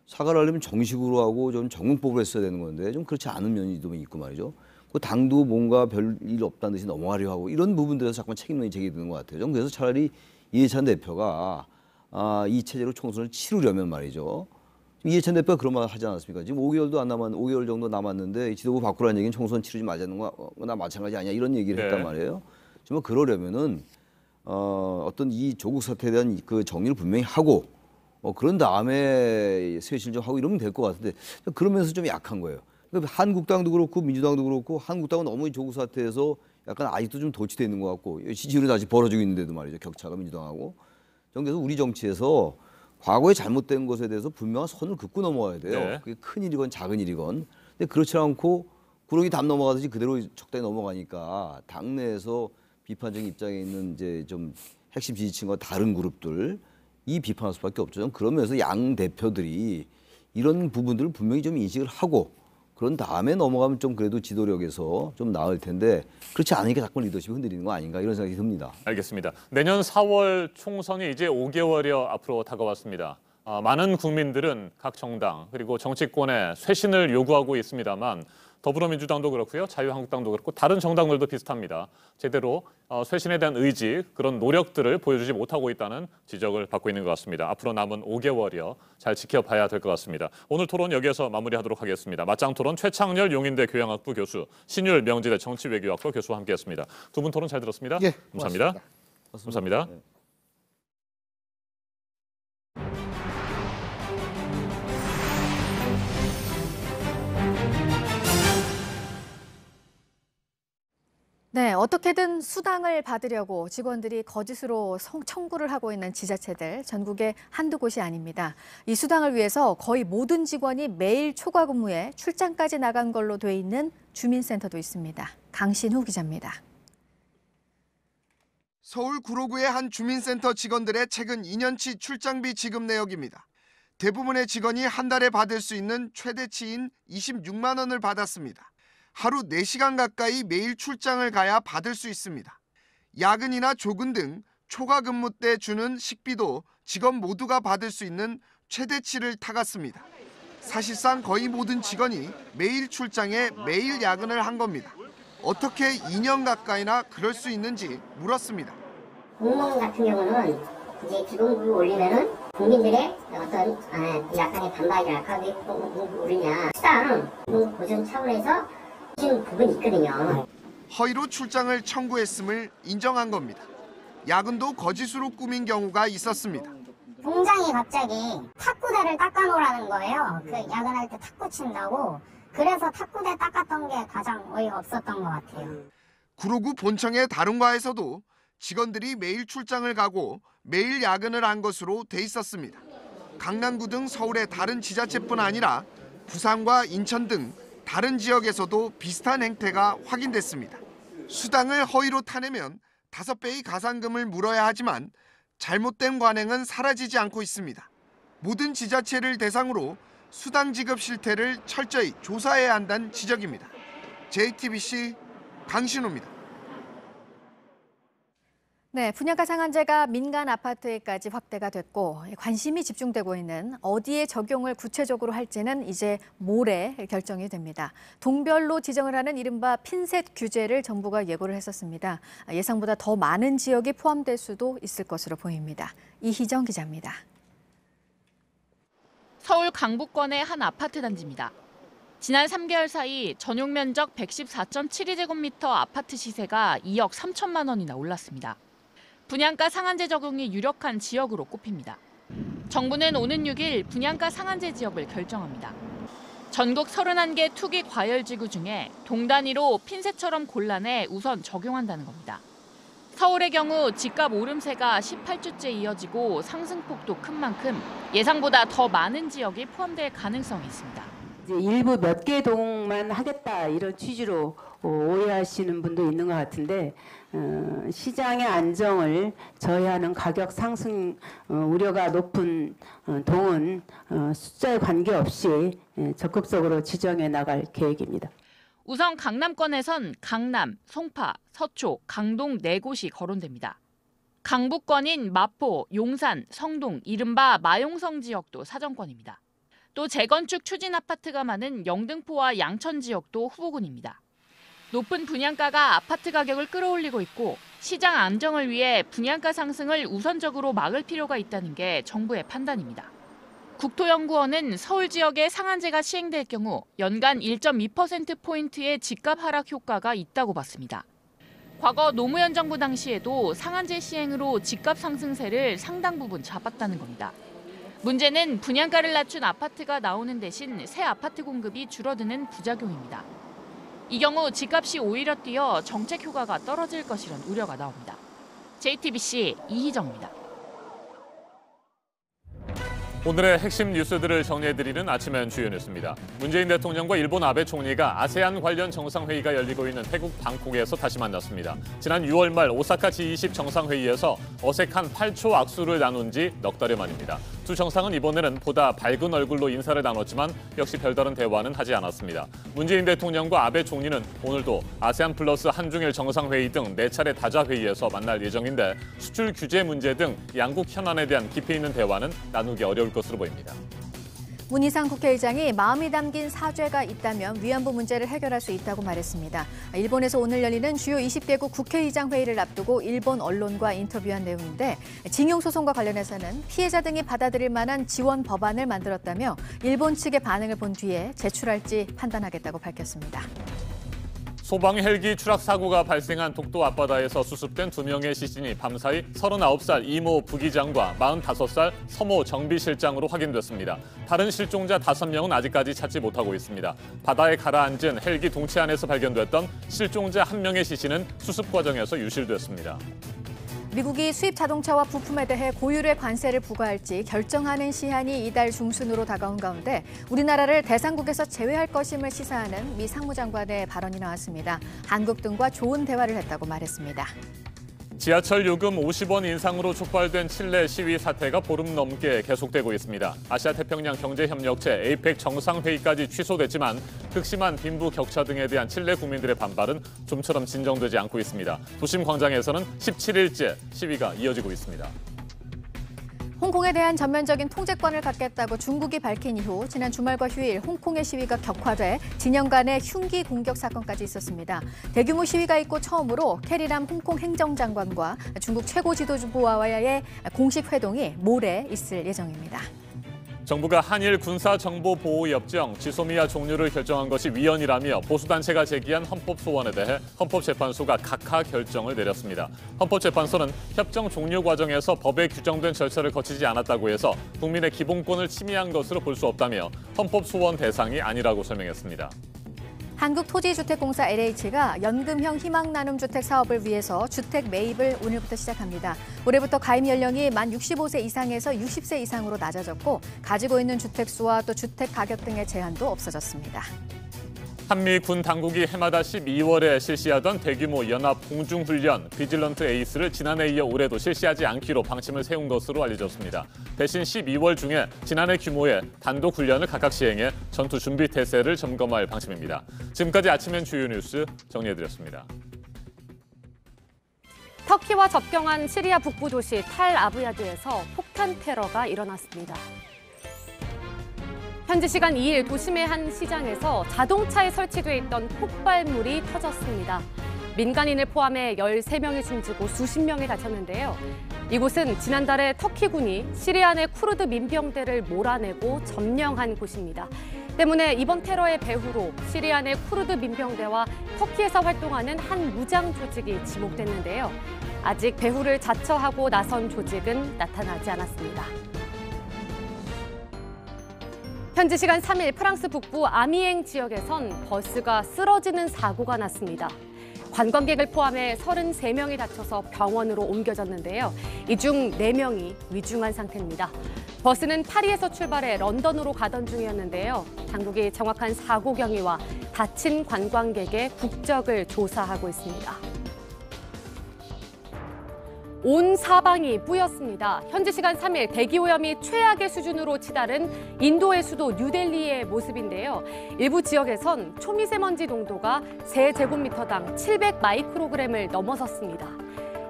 사과를 하려면 정식으로 하고 좀 정문법으로 했어야 되는 건데 좀 그렇지 않은 면이 좀 있고 말이죠. 그 당도 뭔가 별일 없다는 듯이 넘어가려 하고 이런 부분들에서 자꾸만 책임론이 제기되는 것 같아요. 좀 그래서 차라리 이해찬 대표가 이 체제로 총선을 치르려면 말이죠. 이해찬 대표가 그런 말 하지 않았습니까? 지금 5개월 정도 남았는데 지도부 바꾸라는 얘기는 총선 치르지 말자는 거나 마찬가지 아니야 이런 얘기를 했단 말이에요. 정말 그러려면은 어떤 이 조국 사태에 대한 그 정리를 분명히 하고 그런 다음에 쇄신을 좀 하고 이러면 될 것 같은데 그러면서 좀 약한 거예요. 그러니까 한국당도 그렇고 민주당도 그렇고 한국당은 너무 이 조국 사태에서 약간 아직도 좀 도취돼 있는 것 같고 지지율이 다시 벌어지고 있는데도 말이죠. 격차가 민주당하고. 그래서 우리 정치에서 과거에 잘못된 것에 대해서 분명한 선을 긋고 넘어가야 돼요. 네. 그게 큰 일이건 작은 일이건. 근데 그렇지 않고 구렁이 담 넘어가듯이 그대로 적당히 넘어가니까 당내에서 비판적인 입장에 있는 이제 좀 핵심 지지층과 다른 그룹들 이 비판할 수밖에 없죠. 그러면서 양 대표들이 이런 부분들을 분명히 좀 인식을 하고 그런 다음에 넘어가면 좀 그래도 지도력에서 좀 나을 텐데 그렇지 않으니까 자꾸 리더십이 흔들리는 거 아닌가 이런 생각이 듭니다. 알겠습니다. 내년 4월 총선이 이제 5개월여 앞으로 다가왔습니다. 많은 국민들은 각 정당 그리고 정치권의 쇄신을 요구하고 있습니다만 더불어민주당도 그렇고요. 자유한국당도 그렇고 다른 정당들도 비슷합니다. 제대로 쇄신에 대한 의지, 그런 노력들을 보여주지 못하고 있다는 지적을 받고 있는 것 같습니다. 앞으로 남은 5개월여 잘 지켜봐야 될 것 같습니다. 오늘 토론 여기에서 마무리하도록 하겠습니다. 맞짱 토론 최창렬 용인대 교양학부 교수, 신율 명지대 정치외교학과 교수와 함께했습니다. 두 분 토론 잘 들었습니다. 예, 감사합니다. 고맙습니다. 감사합니다. 네, 어떻게든 수당을 받으려고 직원들이 거짓으로 청구를 하고 있는 지자체들 전국에 한두 곳이 아닙니다. 이 수당을 위해서 거의 모든 직원이 매일 초과 근무에 출장까지 나간 걸로 돼 있는 주민센터도 있습니다. 강신후 기자입니다. 서울 구로구의 한 주민센터 직원들의 최근 2년치 출장비 지급 내역입니다. 대부분의 직원이 한 달에 받을 수 있는 최대치인 26만 원을 받았습니다. 하루 4시간 가까이 매일 출장을 가야 받을 수 있습니다. 야근이나 조근 등 초과 근무 때 주는 식비도 직원 모두가 받을 수 있는 최대치를 타갔습니다. 사실상 거의 모든 직원이 매일 출장에 매일 야근을 한 겁니다. 어떻게 2년 가까이나 그럴 수 있는지 물었습니다. 공무원 같은 경우는 이제 기본급을 올리면은 국민들의 어떤 약간의 반발이랄까 왜 기본급을 오르냐 수당 보전 차원에서 하시는 부분이 있거든요. 허위로 출장을 청구했음을 인정한 겁니다. 야근도 거짓으로 꾸민 경우가 있었습니다. 공장이 갑자기 탁구대를 닦아놓으라는 거예요. 그 야근할 때 탁구 친다고. 그래서 탁구대 닦았던 게 가장 어이가 없었던 것 같아요. 구로구 본청의 다른 과에서도 직원들이 매일 출장을 가고 매일 야근을 한 것으로 돼 있었습니다. 강남구 등 서울의 다른 지자체뿐 아니라 부산과 인천 등 다른 지역에서도 비슷한 행태가 확인됐습니다. 수당을 허위로 타내면 5배의 가산금을 물어야 하지만 잘못된 관행은 사라지지 않고 있습니다. 모든 지자체를 대상으로 수당 지급 실태를 철저히 조사해야 한다는 지적입니다. JTBC 강신호입니다. 네, 분양가 상한제가 민간 아파트에까지 확대가 됐고 관심이 집중되고 있는 어디에 적용을 구체적으로 할지는 이제 모레 결정이 됩니다. 동별로 지정을 하는 이른바 핀셋 규제를 정부가 예고를 했었습니다. 예상보다 더 많은 지역이 포함될 수도 있을 것으로 보입니다. 이희정 기자입니다. 서울 강북권의 한 아파트 단지입니다. 지난 3개월 사이 전용 면적 114.72제곱미터 아파트 시세가 2억 3천만 원이나 올랐습니다. 분양가 상한제 적용이 유력한 지역으로 꼽힙니다. 정부는 오는 6일 분양가 상한제 지역을 결정합니다. 전국 31개 투기 과열지구 중에 동 단위로 핀셋처럼 골라내 우선 적용한다는 겁니다. 서울의 경우 집값 오름세가 18주째 이어지고 상승폭도 큰 만큼 예상보다 더 많은 지역이 포함될 가능성이 있습니다. 일부 몇 개 동만 하겠다 이런 취지로 오해하시는 분도 있는 것 같은데 시장의 안정을 저해하는 가격 상승 우려가 높은 동은 숫자에 관계없이 적극적으로 지정해 나갈 계획입니다. 우선 강남권에선 강남, 송파, 서초, 강동 4곳이 거론됩니다. 강북권인 마포, 용산, 성동, 이른바 마용성 지역도 사정권입니다. 또 재건축 추진 아파트가 많은 영등포와 양천 지역도 후보군입니다. 높은 분양가가 아파트 가격을 끌어올리고 있고 시장 안정을 위해 분양가 상승을 우선적으로 막을 필요가 있다는 게 정부의 판단입니다. 국토연구원은 서울 지역에 상한제가 시행될 경우 연간 1.2%포인트의 집값 하락 효과가 있다고 봤습니다. 과거 노무현 정부 당시에도 상한제 시행으로 집값 상승세를 상당 부분 잡았다는 겁니다. 문제는 분양가를 낮춘 아파트가 나오는 대신 새 아파트 공급이 줄어드는 부작용입니다. 이 경우 집값이 오히려 뛰어 정책 효과가 떨어질 것이란 우려가 나옵니다. JTBC 이희정입니다. 오늘의 핵심 뉴스들을 정리해드리는 아침엔 주요 뉴스입니다. 문재인 대통령과 일본 아베 총리가 아세안 관련 정상회의가 열리고 있는 태국 방콕에서 다시 만났습니다. 지난 6월 말 오사카 G20 정상회의에서 어색한 8초 악수를 나눈 지 넉 달여 만입니다. 두 정상은 이번에는 보다 밝은 얼굴로 인사를 나눴지만 역시 별다른 대화는 하지 않았습니다. 문재인 대통령과 아베 총리는 오늘도 아세안 플러스 한중일 정상회의 등 4차례 다자회의에서 만날 예정인데 수출 규제 문제 등 양국 현안에 대한 깊이 있는 대화는 나누기 어려울 것으로 보입니다. 문희상 국회의장이 마음이 담긴 사죄가 있다면 위안부 문제를 해결할 수 있다고 말했습니다. 일본에서 오늘 열리는 주요 20개국 국회의장 회의를 앞두고 일본 언론과 인터뷰한 내용인데 징용 소송과 관련해서는 피해자 등이 받아들일 만한 지원 법안을 만들었다며 일본 측의 반응을 본 뒤에 제출할지 판단하겠다고 밝혔습니다. 소방 헬기 추락 사고가 발생한 독도 앞바다에서 수습된 2명의 시신이 밤사이 39살 이모 부기장과 45살 서모 정비실장으로 확인됐습니다. 다른 실종자 5명은 아직까지 찾지 못하고 있습니다. 바다에 가라앉은 헬기 동체 안에서 발견됐던 실종자 1명의 시신은 수습 과정에서 유실됐습니다. 미국이 수입 자동차와 부품에 대해 고율의 관세를 부과할지 결정하는 시한이 이달 중순으로 다가온 가운데 우리나라를 대상국에서 제외할 것임을 시사하는 미 상무장관의 발언이 나왔습니다. 한국 등과 좋은 대화를 했다고 말했습니다. 지하철 요금 50원 인상으로 촉발된 칠레 시위 사태가 보름 넘게 계속되고 있습니다. 아시아태평양 경제협력체 에이펙 정상회의까지 취소됐지만 극심한 빈부 격차 등에 대한 칠레 국민들의 반발은 좀처럼 진정되지 않고 있습니다. 도심 광장에서는 17일째 시위가 이어지고 있습니다. 홍콩에 대한 전면적인 통제권을 갖겠다고 중국이 밝힌 이후 지난 주말과 휴일 홍콩의 시위가 격화돼 진영 간의 흉기 공격 사건까지 있었습니다. 대규모 시위가 있고 처음으로 캐리람 홍콩 행정장관과 중국 최고 지도부와의 공식 회동이 모레 있을 예정입니다. 정부가 한일 군사정보보호협정 지소미아 종료를 결정한 것이 위헌이라며 보수단체가 제기한 헌법소원에 대해 헌법재판소가 각하 결정을 내렸습니다. 헌법재판소는 협정 종료 과정에서 법에 규정된 절차를 거치지 않았다고 해서 국민의 기본권을 침해한 것으로 볼 수 없다며 헌법소원 대상이 아니라고 설명했습니다. 한국토지주택공사 LH가 연금형 희망나눔주택 사업을 위해서 주택 매입을 오늘부터 시작합니다. 올해부터 가입 연령이 만 65세 이상에서 60세 이상으로 낮아졌고 가지고 있는 주택 수와 또 주택 가격 등의 제한도 없어졌습니다. 한미 군 당국이 해마다 12월에 실시하던 대규모 연합 공중훈련 비질런트 에이스를 지난해에 이어 올해도 실시하지 않기로 방침을 세운 것으로 알려졌습니다. 대신 12월 중에 지난해 규모의 단독 훈련을 각각 시행해 전투 준비 태세를 점검할 방침입니다. 지금까지 아침엔 주요 뉴스 정리해드렸습니다. 터키와 접경한 시리아 북부 도시 탈 아브야드에서 폭탄 테러가 일어났습니다. 현지 시간 2일 도심의 한 시장에서 자동차에 설치돼 있던 폭발물이 터졌습니다. 민간인을 포함해 13명이 숨지고 수십 명이 다쳤는데요. 이곳은 지난달에 터키군이 시리아 내 쿠르드 민병대를 몰아내고 점령한 곳입니다. 때문에 이번 테러의 배후로 시리아 내 쿠르드 민병대와 터키에서 활동하는 한 무장 조직이 지목됐는데요. 아직 배후를 자처하고 나선 조직은 나타나지 않았습니다. 현지 시간 3일 프랑스 북부 아미엥 지역에선 버스가 쓰러지는 사고가 났습니다. 관광객을 포함해 33명이 다쳐서 병원으로 옮겨졌는데요. 이 중 4명이 위중한 상태입니다. 버스는 파리에서 출발해 런던으로 가던 중이었는데요. 당국이 정확한 사고 경위와 다친 관광객의 국적을 조사하고 있습니다. 온 사방이 뿌였습니다. 현지 시간 3일 대기오염이 최악의 수준으로 치달은 인도의 수도 뉴델리의 모습인데요. 일부 지역에선 초미세먼지 농도가 세제곱미터당 700 마이크로그램을 넘어섰습니다.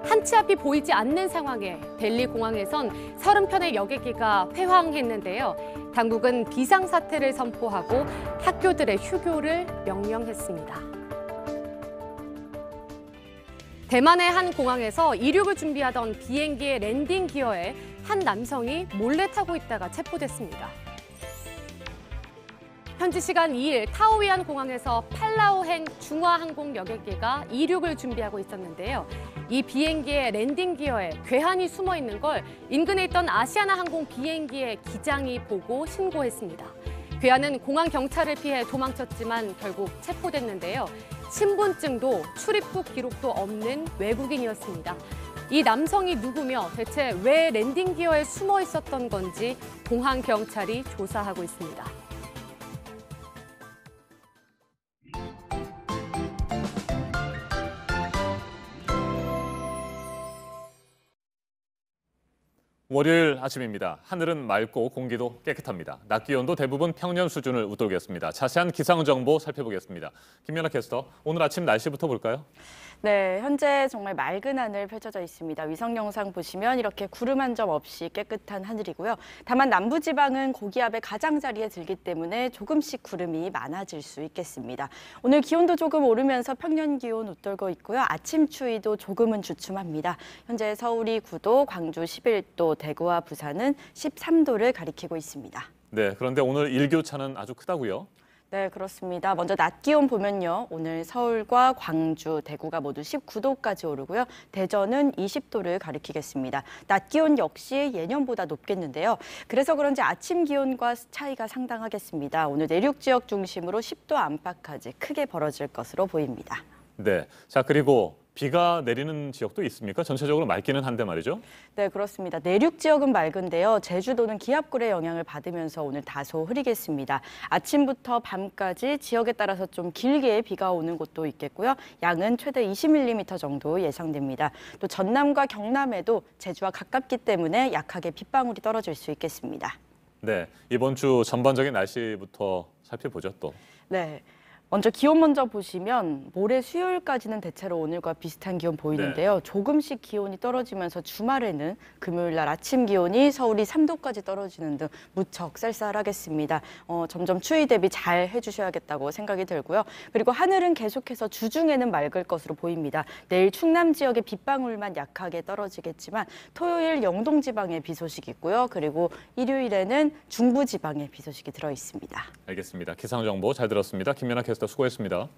한 치 앞이 보이지 않는 상황에 델리 공항에선 30편의 여객기가 회항했는데요. 당국은 비상사태를 선포하고 학교들의 휴교를 명령했습니다. 대만의 한 공항에서 이륙을 준비하던 비행기의 랜딩 기어에 한 남성이 몰래 타고 있다가 체포됐습니다. 현지 시간 2일 타오이안 공항에서 팔라오행 중화항공 여객기가 이륙을 준비하고 있었는데요. 이 비행기의 랜딩 기어에 괴한이 숨어 있는 걸 인근에 있던 아시아나 항공 비행기의 기장이 보고 신고했습니다. 괴한은 공항 경찰을 피해 도망쳤지만 결국 체포됐는데요. 신분증도 출입국 기록도 없는 외국인이었습니다. 이 남성이 누구며 대체 왜 랜딩 기어에 숨어 있었던 건지 공항 경찰이 조사하고 있습니다. 월요일 아침입니다. 하늘은 맑고 공기도 깨끗합니다. 낮 기온도 대부분 평년 수준을 웃돌겠습니다. 자세한 기상 정보 살펴보겠습니다. 김연아 캐스터, 오늘 아침 날씨부터 볼까요? 네, 현재 정말 맑은 하늘 펼쳐져 있습니다. 위성 영상 보시면 이렇게 구름 한 점 없이 깨끗한 하늘이고요. 다만 남부지방은 고기압의 가장자리에 들기 때문에 조금씩 구름이 많아질 수 있겠습니다. 오늘 기온도 조금 오르면서 평년 기온 웃돌고 있고요. 아침 추위도 조금은 주춤합니다. 현재 서울이 9도, 광주 11도, 대구와 부산은 13도를 가리키고 있습니다. 네, 그런데 오늘 일교차는 아주 크다고요? 네, 그렇습니다. 먼저 낮 기온 보면요. 오늘 서울과 광주, 대구가 모두 19도까지 오르고요. 대전은 20도를 가리키겠습니다. 낮 기온 역시 예년보다 높겠는데요. 그래서 그런지 아침 기온과 차이가 상당하겠습니다. 오늘 내륙 지역 중심으로 10도 안팎까지 크게 벌어질 것으로 보입니다. 네, 자 그리고 비가 내리는 지역도 있습니까? 전체적으로 맑기는 한데 말이죠. 네, 그렇습니다. 내륙 지역은 맑은데요. 제주도는 기압골의 영향을 받으면서 오늘 다소 흐리겠습니다. 아침부터 밤까지 지역에 따라서 좀 길게 비가 오는 곳도 있겠고요. 양은 최대 20mm 정도 예상됩니다. 또 전남과 경남에도 제주와 가깝기 때문에 약하게 빗방울이 떨어질 수 있겠습니다. 네, 이번 주 전반적인 날씨부터 살펴보죠 또. 네. 먼저 기온 먼저 보시면 모레 수요일까지는 대체로 오늘과 비슷한 기온 보이는데요. 네. 조금씩 기온이 떨어지면서 주말에는 금요일 날 아침 기온이 서울이 3도까지 떨어지는 등 무척 쌀쌀하겠습니다. 점점 추위 대비 잘 해주셔야겠다고 생각이 들고요. 그리고 하늘은 계속해서 주중에는 맑을 것으로 보입니다. 내일 충남 지역에 빗방울만 약하게 떨어지겠지만 토요일 영동 지방에 비 소식이 있고요. 그리고 일요일에는 중부 지방에 비 소식이 들어 있습니다. 알겠습니다. 기상 정보 잘 들었습니다. 김연아 캐스터 수고했습니다.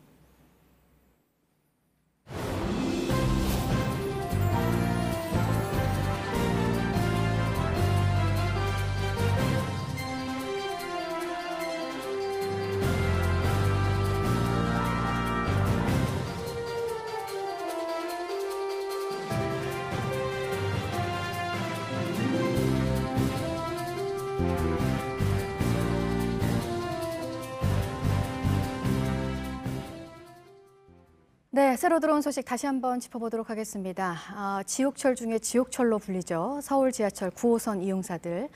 네, 새로 들어온 소식 다시 한번 짚어보도록 하겠습니다. 지옥철 중에 지옥철로 불리죠. 서울 지하철 9호선 이용사들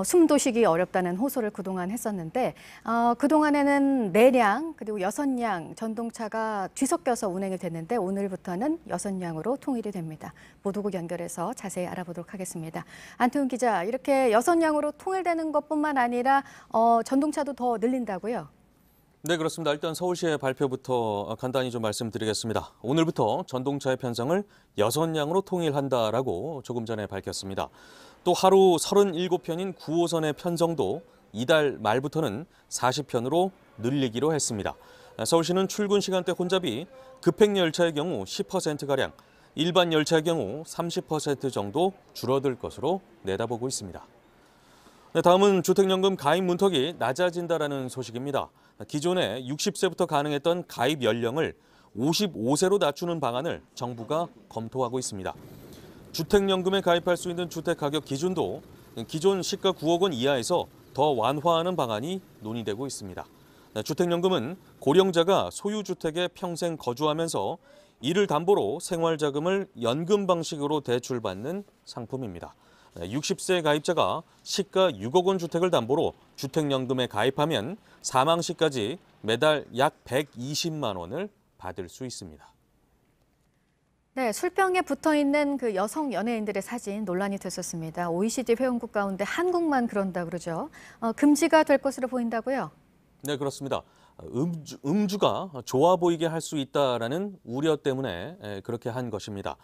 숨도 쉬기 어렵다는 호소를 그동안 했었는데 그동안에는 4량 그리고 6량 전동차가 뒤섞여서 운행이 됐는데 오늘부터는 6량으로 통일이 됩니다. 보도국 연결해서 자세히 알아보도록 하겠습니다. 안태훈 기자, 이렇게 6량으로 통일되는 것뿐만 아니라 전동차도 더 늘린다고요? 네, 그렇습니다. 일단 서울시의 발표부터 간단히 좀 말씀드리겠습니다. 오늘부터 전동차의 편성을 6량으로 통일한다라고 조금 전에 밝혔습니다. 또 하루 37편인 9호선의 편성도 이달 말부터는 40편으로 늘리기로 했습니다. 서울시는 출근 시간대 혼잡이 급행 열차의 경우 10%가량, 일반 열차의 경우 30% 정도 줄어들 것으로 내다보고 있습니다. 네, 다음은 주택연금 가입 문턱이 낮아진다라는 소식입니다. 기존에 60세부터 가능했던 가입 연령을 55세로 낮추는 방안을 정부가 검토하고 있습니다. 주택연금에 가입할 수 있는 주택가격 기준도 기존 시가 9억 원 이하에서 더 완화하는 방안이 논의되고 있습니다. 주택연금은 고령자가 소유주택에 평생 거주하면서 이를 담보로 생활자금을 연금 방식으로 대출받는 상품입니다. 60세 가입자가 시가 6억 원 주택을 담보로 주택연금에 가입하면 사망 시까지 매달 약 120만 원을 받을 수 있습니다. 네, 술병에 붙어있는 그 여성 연예인들의 사진 논란이 됐었습니다. OECD 회원국 가운데 한국만 그런다 그러죠. 금지가 될 것으로 보인다고요? 네, 그렇습니다. 음주가 좋아 보이게 할 수 있다라는 우려 때문에 그렇게 한 것입니다.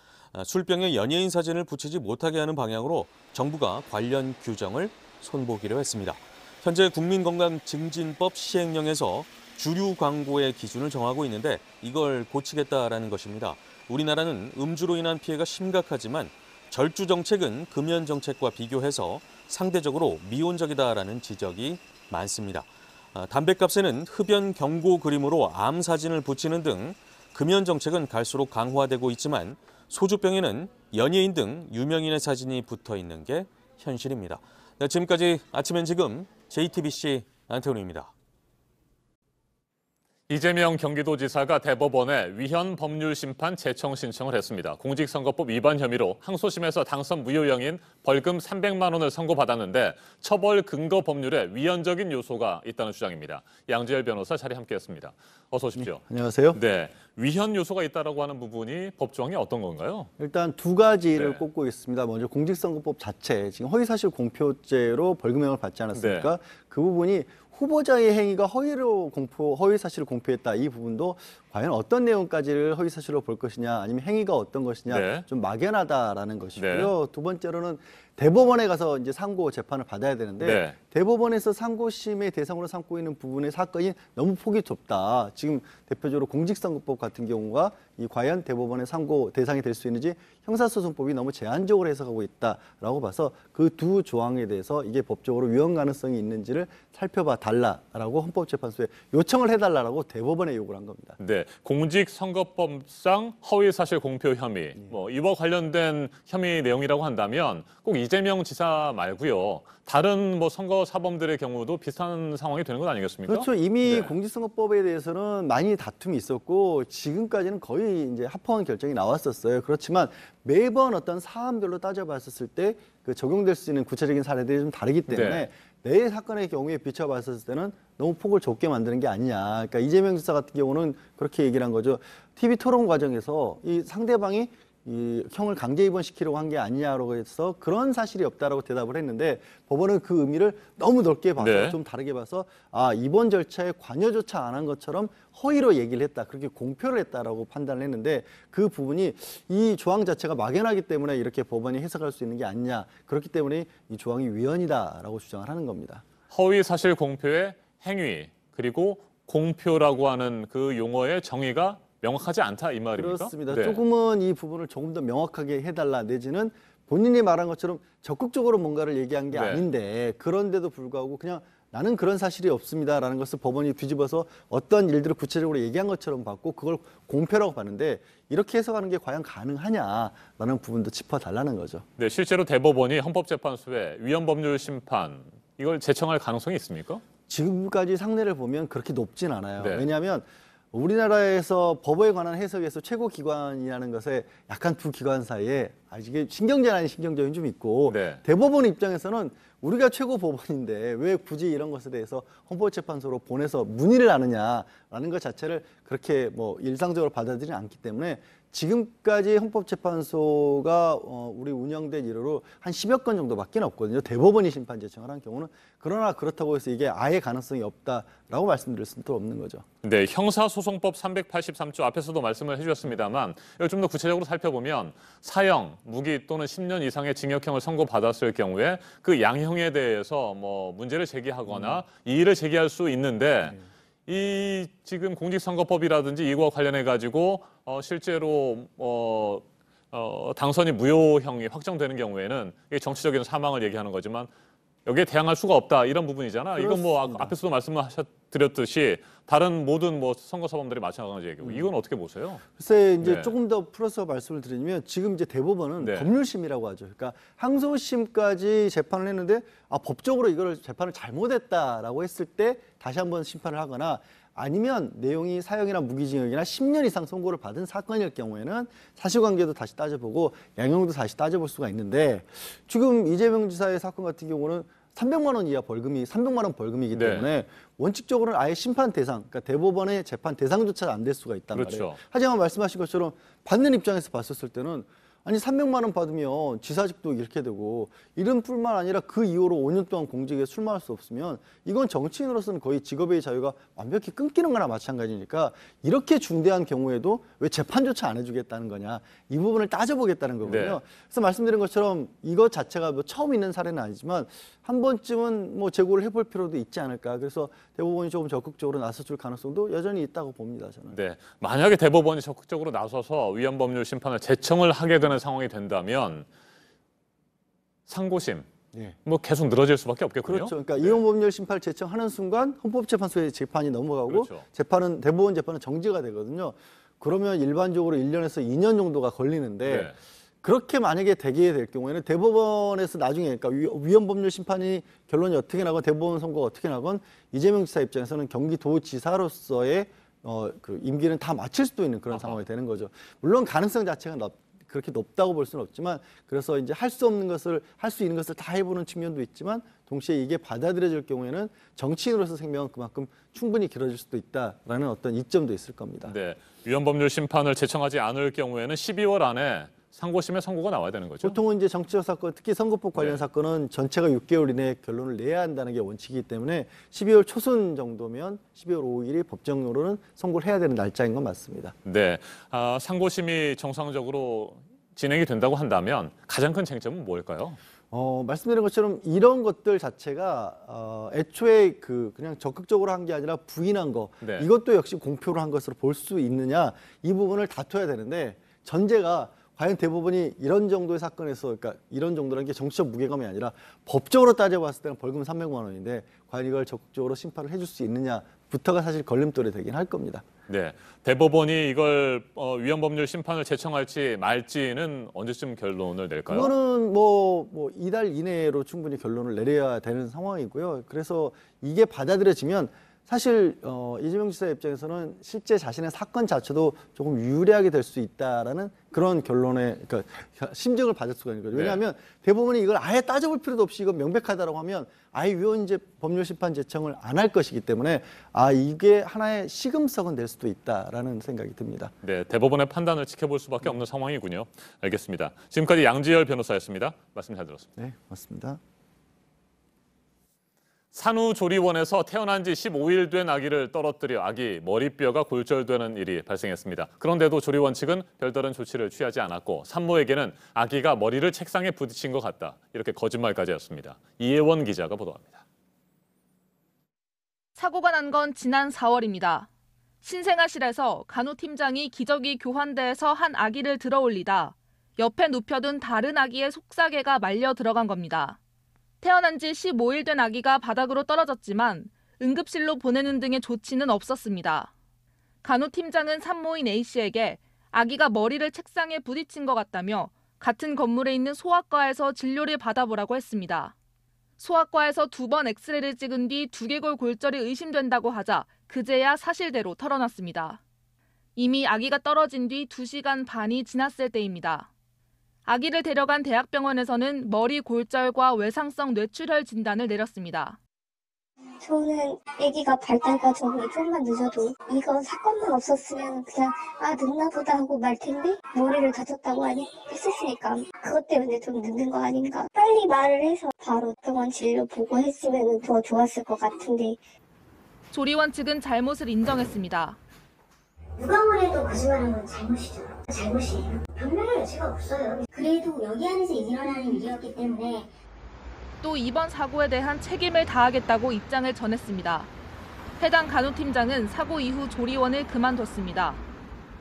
술병에 연예인 사진을 붙이지 못하게 하는 방향으로 정부가 관련 규정을 손보기로 했습니다. 현재 국민건강증진법 시행령에서 주류 광고의 기준을 정하고 있는데 이걸 고치겠다라는 것입니다. 우리나라는 음주로 인한 피해가 심각하지만 절주 정책은 금연 정책과 비교해서 상대적으로 미온적이다라는 지적이 많습니다. 담뱃값에는 흡연 경고 그림으로 암 사진을 붙이는 등 금연 정책은 갈수록 강화되고 있지만 소주병에는 연예인 등 유명인의 사진이 붙어 있는 게 현실입니다. 네, 지금까지 아침엔 지금 JTBC 안태훈입니다. 이재명 경기도지사가 대법원에 위헌 법률 심판 재청 신청을 했습니다. 공직선거법 위반 혐의로 항소심에서 당선 무효형인 벌금 300만 원을 선고받았는데 처벌 근거 법률에 위헌적인 요소가 있다는 주장입니다. 양지열 변호사 자리 함께했습니다. 어서 오십시오. 네, 안녕하세요. 네, 위헌 요소가 있다라고 하는 부분이 법조항이 어떤 건가요? 일단 두 가지를 꼽고 있습니다. 먼저 공직선거법 자체, 지금 허위사실 공표죄로 벌금형을 받지 않았습니까? 네. 그 부분이 후보자의 행위가 허위사실을 공표했다. 이 부분도 과연 어떤 내용까지를 허위사실로 볼 것이냐, 아니면 행위가 어떤 것이냐, 좀 막연하다라는 것이고요. 두 번째로는 대법원에 가서 이제 상고 재판을 받아야 되는데 대법원에서 상고심의 대상으로 삼고 있는 부분의 사건이 너무 폭이 좁다. 지금 대표적으로 공직선거법 같은 경우가 이 과연 대법원의 상고 대상이 될 수 있는지 형사소송법이 너무 제한적으로 해석하고 있다라고 봐서 그 두 조항에 대해서 이게 법적으로 위헌 가능성이 있는지를 살펴봐 달라라고 헌법재판소에 요청을 해달라고 대법원에 요구를 한 겁니다. 네, 공직선거법상 허위사실 공표 혐의, 이와 관련된 혐의 내용이라고 한다면 꼭 이재명 지사 말고요. 다른 선거 사범들의 경우도 비슷한 상황이 되는 건 아니겠습니까? 그렇죠. 이미 공직선거법에 대해서는 많이 다툼이 있었고 지금까지는 거의 이제 합헌 결정이 나왔었어요. 그렇지만 매번 어떤 사안별로 따져봤었을 때 그 적용될 수 있는 구체적인 사례들이 좀 다르기 때문에 내 사건의 경우에 비춰봤었을 때는 너무 폭을 좁게 만드는 게 아니냐. 그러니까 이재명 지사 같은 경우는 그렇게 얘기를 한 거죠. TV 토론 과정에서 이 상대방이 이 형을 강제 입원시키려고 한 게 아니냐라고 해서 그런 사실이 없다라고 대답을 했는데 법원은 그 의미를 너무 넓게 봐서 좀 다르게 봐서 입원 절차에 관여조차 안 한 것처럼 허위로 얘기를 했다. 그렇게 공표를 했다라고 판단을 했는데 그 부분이 이 조항 자체가 막연하기 때문에 이렇게 법원이 해석할 수 있는 게 아니냐. 그렇기 때문에 이 조항이 위헌이다라고 주장을 하는 겁니다. 허위 사실 공표의 행위 그리고 공표라고 하는 그 용어의 정의가 명확하지 않다 이 말입니까? 그렇습니다. 조금은 이 부분을 조금 더 명확하게 해달라 내지는 본인이 말한 것처럼 적극적으로 뭔가를 얘기한 게 아닌데 그런데도 불구하고 그냥 나는 그런 사실이 없습니다라는 것을 법원이 뒤집어서 어떤 일들을 구체적으로 얘기한 것처럼 봤고 그걸 공표라고 봤는데 이렇게 해석하는 게 과연 가능하냐라는 부분도 짚어달라는 거죠. 네, 실제로 대법원이 헌법재판소에 위헌 법률 심판 이걸 제청할 가능성이 있습니까? 지금까지 상례를 보면 그렇게 높진 않아요. 왜냐하면 우리나라에서 법에 관한 해석에서 최고 기관이라는 것에 약간 두 기관 사이에 이게 신경전 아닌 신경전이 좀 있고 대법원 입장에서는 우리가 최고 법원인데 왜 굳이 이런 것에 대해서 헌법재판소로 보내서 문의를 하느냐라는 것 자체를 그렇게 뭐 일상적으로 받아들이지 않기 때문에 지금까지 헌법재판소가 우리 운영된 이후로 한 10여 건 정도밖에 없거든요. 대법원이 심판 제청을 한 경우는. 그러나 그렇다고 해서 이게 아예 가능성이 없다라고 말씀드릴 수도 없는 거죠. 네, 형사소송법 383조 앞에서도 말씀을 해주셨습니다만 이걸 좀 더 구체적으로 살펴보면 사형, 무기 또는 10년 이상의 징역형을 선고받았을 경우에 그 양형에 대해서 뭐 문제를 제기하거나 이의를 제기할 수 있는데 이 지금 공직선거법이라든지 이거와 관련해 가지고 실제로 당선이 무효형이 확정되는 경우에는 이게 정치적인 사망을 얘기하는 거지만 여기에 대항할 수가 없다 이런 부분이잖아. 이건 뭐 앞에서도 말씀드렸듯이 다른 모든 뭐 선거사범들이 마찬가지 얘기고 이건 어떻게 보세요? 글쎄 이제 조금 더 풀어서 말씀을 드리면 지금 이제 대법원은 법률심이라고 하죠. 그러니까 항소심까지 재판을 했는데 법적으로 이거를 재판을 잘못했다라고 했을 때 다시 한번 심판을 하거나 아니면 내용이 사형이나 무기징역이나 10년 이상 선고를 받은 사건일 경우에는 사실관계도 다시 따져보고 양형도 다시 따져볼 수가 있는데 지금 이재명 지사의 사건 같은 경우는 300만 원 이하 벌금이 300만 원 벌금이기 때문에 원칙적으로는 아예 심판 대상, 그러니까 대법원의 재판 대상조차 안 될 수가 있단 말이에요. 하지만 말씀하신 것처럼 받는 입장에서 봤었을 때는 아니 300만 원 받으면 지사직도 이렇게 되고 이런 뿐만 아니라 그 이후로 5년 동안 공직에 출마할 수 없으면 이건 정치인으로서는 거의 직업의 자유가 완벽히 끊기는 거나 마찬가지니까 이렇게 중대한 경우에도 왜 재판조차 안 해주겠다는 거냐 이 부분을 따져보겠다는 거거든요. 그래서 말씀드린 것처럼 이것 자체가 뭐 처음 있는 사례는 아니지만 한 번쯤은 뭐 재고를 해볼 필요도 있지 않을까. 그래서 대법원이 조금 적극적으로 나서줄 가능성도 여전히 있다고 봅니다. 저는. 네, 만약에 대법원이 적극적으로 나서서 위헌법률 심판을 제청을 하게 되는 상황이 된다면 상고심 뭐 계속 늘어질 수밖에 없겠군요. 그렇죠. 그러니까 위헌법률 심판을 제청하는 순간 헌법재판소에 재판이 넘어가고 재판은 대법원 재판은 정지가 되거든요. 그러면 일반적으로 1년에서 2년 정도가 걸리는데 그렇게 만약에 되게 될 경우에는 대법원에서 나중에 그러니까 위헌법률 심판이 결론이 어떻게 나건 대법원 선고가 어떻게 나건 이재명 지사 입장에서는 경기도지사로서의 그 임기는 다 마칠 수도 있는 그런 상황이 되는 거죠. 물론 가능성 자체가 그렇게 높다고 볼 수는 없지만 그래서 이제 할 수 없는 것을 할 수 있는 것을 다 해보는 측면도 있지만 동시에 이게 받아들여질 경우에는 정치인으로서 생명은 그만큼 충분히 길어질 수도 있다라는 어떤 이점도 있을 겁니다. 네, 위헌법률 심판을 제청하지 않을 경우에는 12월 안에 상고심의 선고가 나와야 되는 거죠. 보통은 이제 정치적 사건, 특히 선거법 관련 사건은 전체가 6개월 이내에 결론을 내야 한다는 게 원칙이기 때문에 12월 초순 정도면 12월 5일이 법정으로는 선고를 해야 되는 날짜인 건 맞습니다. 네, 상고심이 정상적으로 진행이 된다고 한다면 가장 큰 쟁점은 뭘까요? 말씀드린 것처럼 이런 것들 자체가 애초에 그냥 적극적으로 한 게 아니라 부인한 거 이것도 역시 공표를 한 것으로 볼 수 있느냐 이 부분을 다퉈야 되는데 전제가 과연 대법원이 이런 정도의 사건에서 그러니까 이런 정도라는 게 정치적 무게감이 아니라 법적으로 따져봤을 때는 벌금 300만 원인데 과연 이걸 적극적으로 심판을 해줄 수 있느냐부터가 사실 걸림돌이 되긴 할 겁니다. 네, 대법원이 이걸 위헌법률 심판을 제청할지 말지는 언제쯤 결론을 낼까요? 그거는 뭐 2달 이내로 충분히 결론을 내려야 되는 상황이고요. 그래서 이게 받아들여지면 사실 이재명 지사 입장에서는 실제 자신의 사건 자체도 조금 유리하게 될 수 있다라는 그런 결론에 그러니까 심증을 받을 수가 있는 거죠. 왜냐하면 대법원이 이걸 아예 따져볼 필요도 없이 이건 명백하다라고 하면 아예 위헌 법률 심판 제청을 안 할 것이기 때문에 이게 하나의 시금석은 될 수도 있다라는 생각이 듭니다. 네, 대법원의 판단을 지켜볼 수밖에 없는 상황이군요. 알겠습니다. 지금까지 양지열 변호사였습니다. 말씀 잘 들었습니다. 네, 맞습니다. 산후조리원에서 태어난 지 15일 된 아기를 떨어뜨려 아기 머리뼈가 골절되는 일이 발생했습니다. 그런데도 조리원 측은 별다른 조치를 취하지 않았고 산모에게는 아기가 머리를 책상에 부딪힌 것 같다. 이렇게 거짓말까지 했습니다. 이혜원 기자가 보도합니다. 사고가 난 건 지난 4월입니다. 신생아실에서 간호팀장이 기저귀 교환대에서 한 아기를 들어올리다 옆에 눕혀둔 다른 아기의 속사계가 말려 들어간 겁니다. 태어난 지 15일 된 아기가 바닥으로 떨어졌지만 응급실로 보내는 등의 조치는 없었습니다. 간호팀장은 산모인 A씨에게 아기가 머리를 책상에 부딪힌 것 같다며 같은 건물에 있는 소아과에서 진료를 받아보라고 했습니다. 소아과에서 2번 엑스레이를 찍은 뒤 두개골 골절이 의심된다고 하자 그제야 사실대로 털어놨습니다. 이미 아기가 떨어진 뒤 2시간 반이 지났을 때입니다. 아기를 데려간 대학병원에서는 머리 골절과 외상성 뇌출혈 진단을 내렸습니다. 저는 아기가 발달과 적응이 조금만 늦어도 이거 사건만 없었으면 그냥 늦나 보다 하고 말 텐데 머리를 다쳤다고 했었으니까 그것 때문에 좀 늦는 거 아닌가. 빨리 말을 해서 바로 병원 진료 보고 했으면 더 좋았을 것 같은데. 조리원 측은 잘못을 인정했습니다. 누가 뭐래도 거짓말한 건 잘못이죠. 잘못이에요. 변명할 여지가 없어요. 그래도 여기 안에서 일어나는 일이었기 때문에 또 이번 사고에 대한 책임을 다하겠다고 입장을 전했습니다. 해당 간호팀장은 사고 이후 조리원을 그만뒀습니다.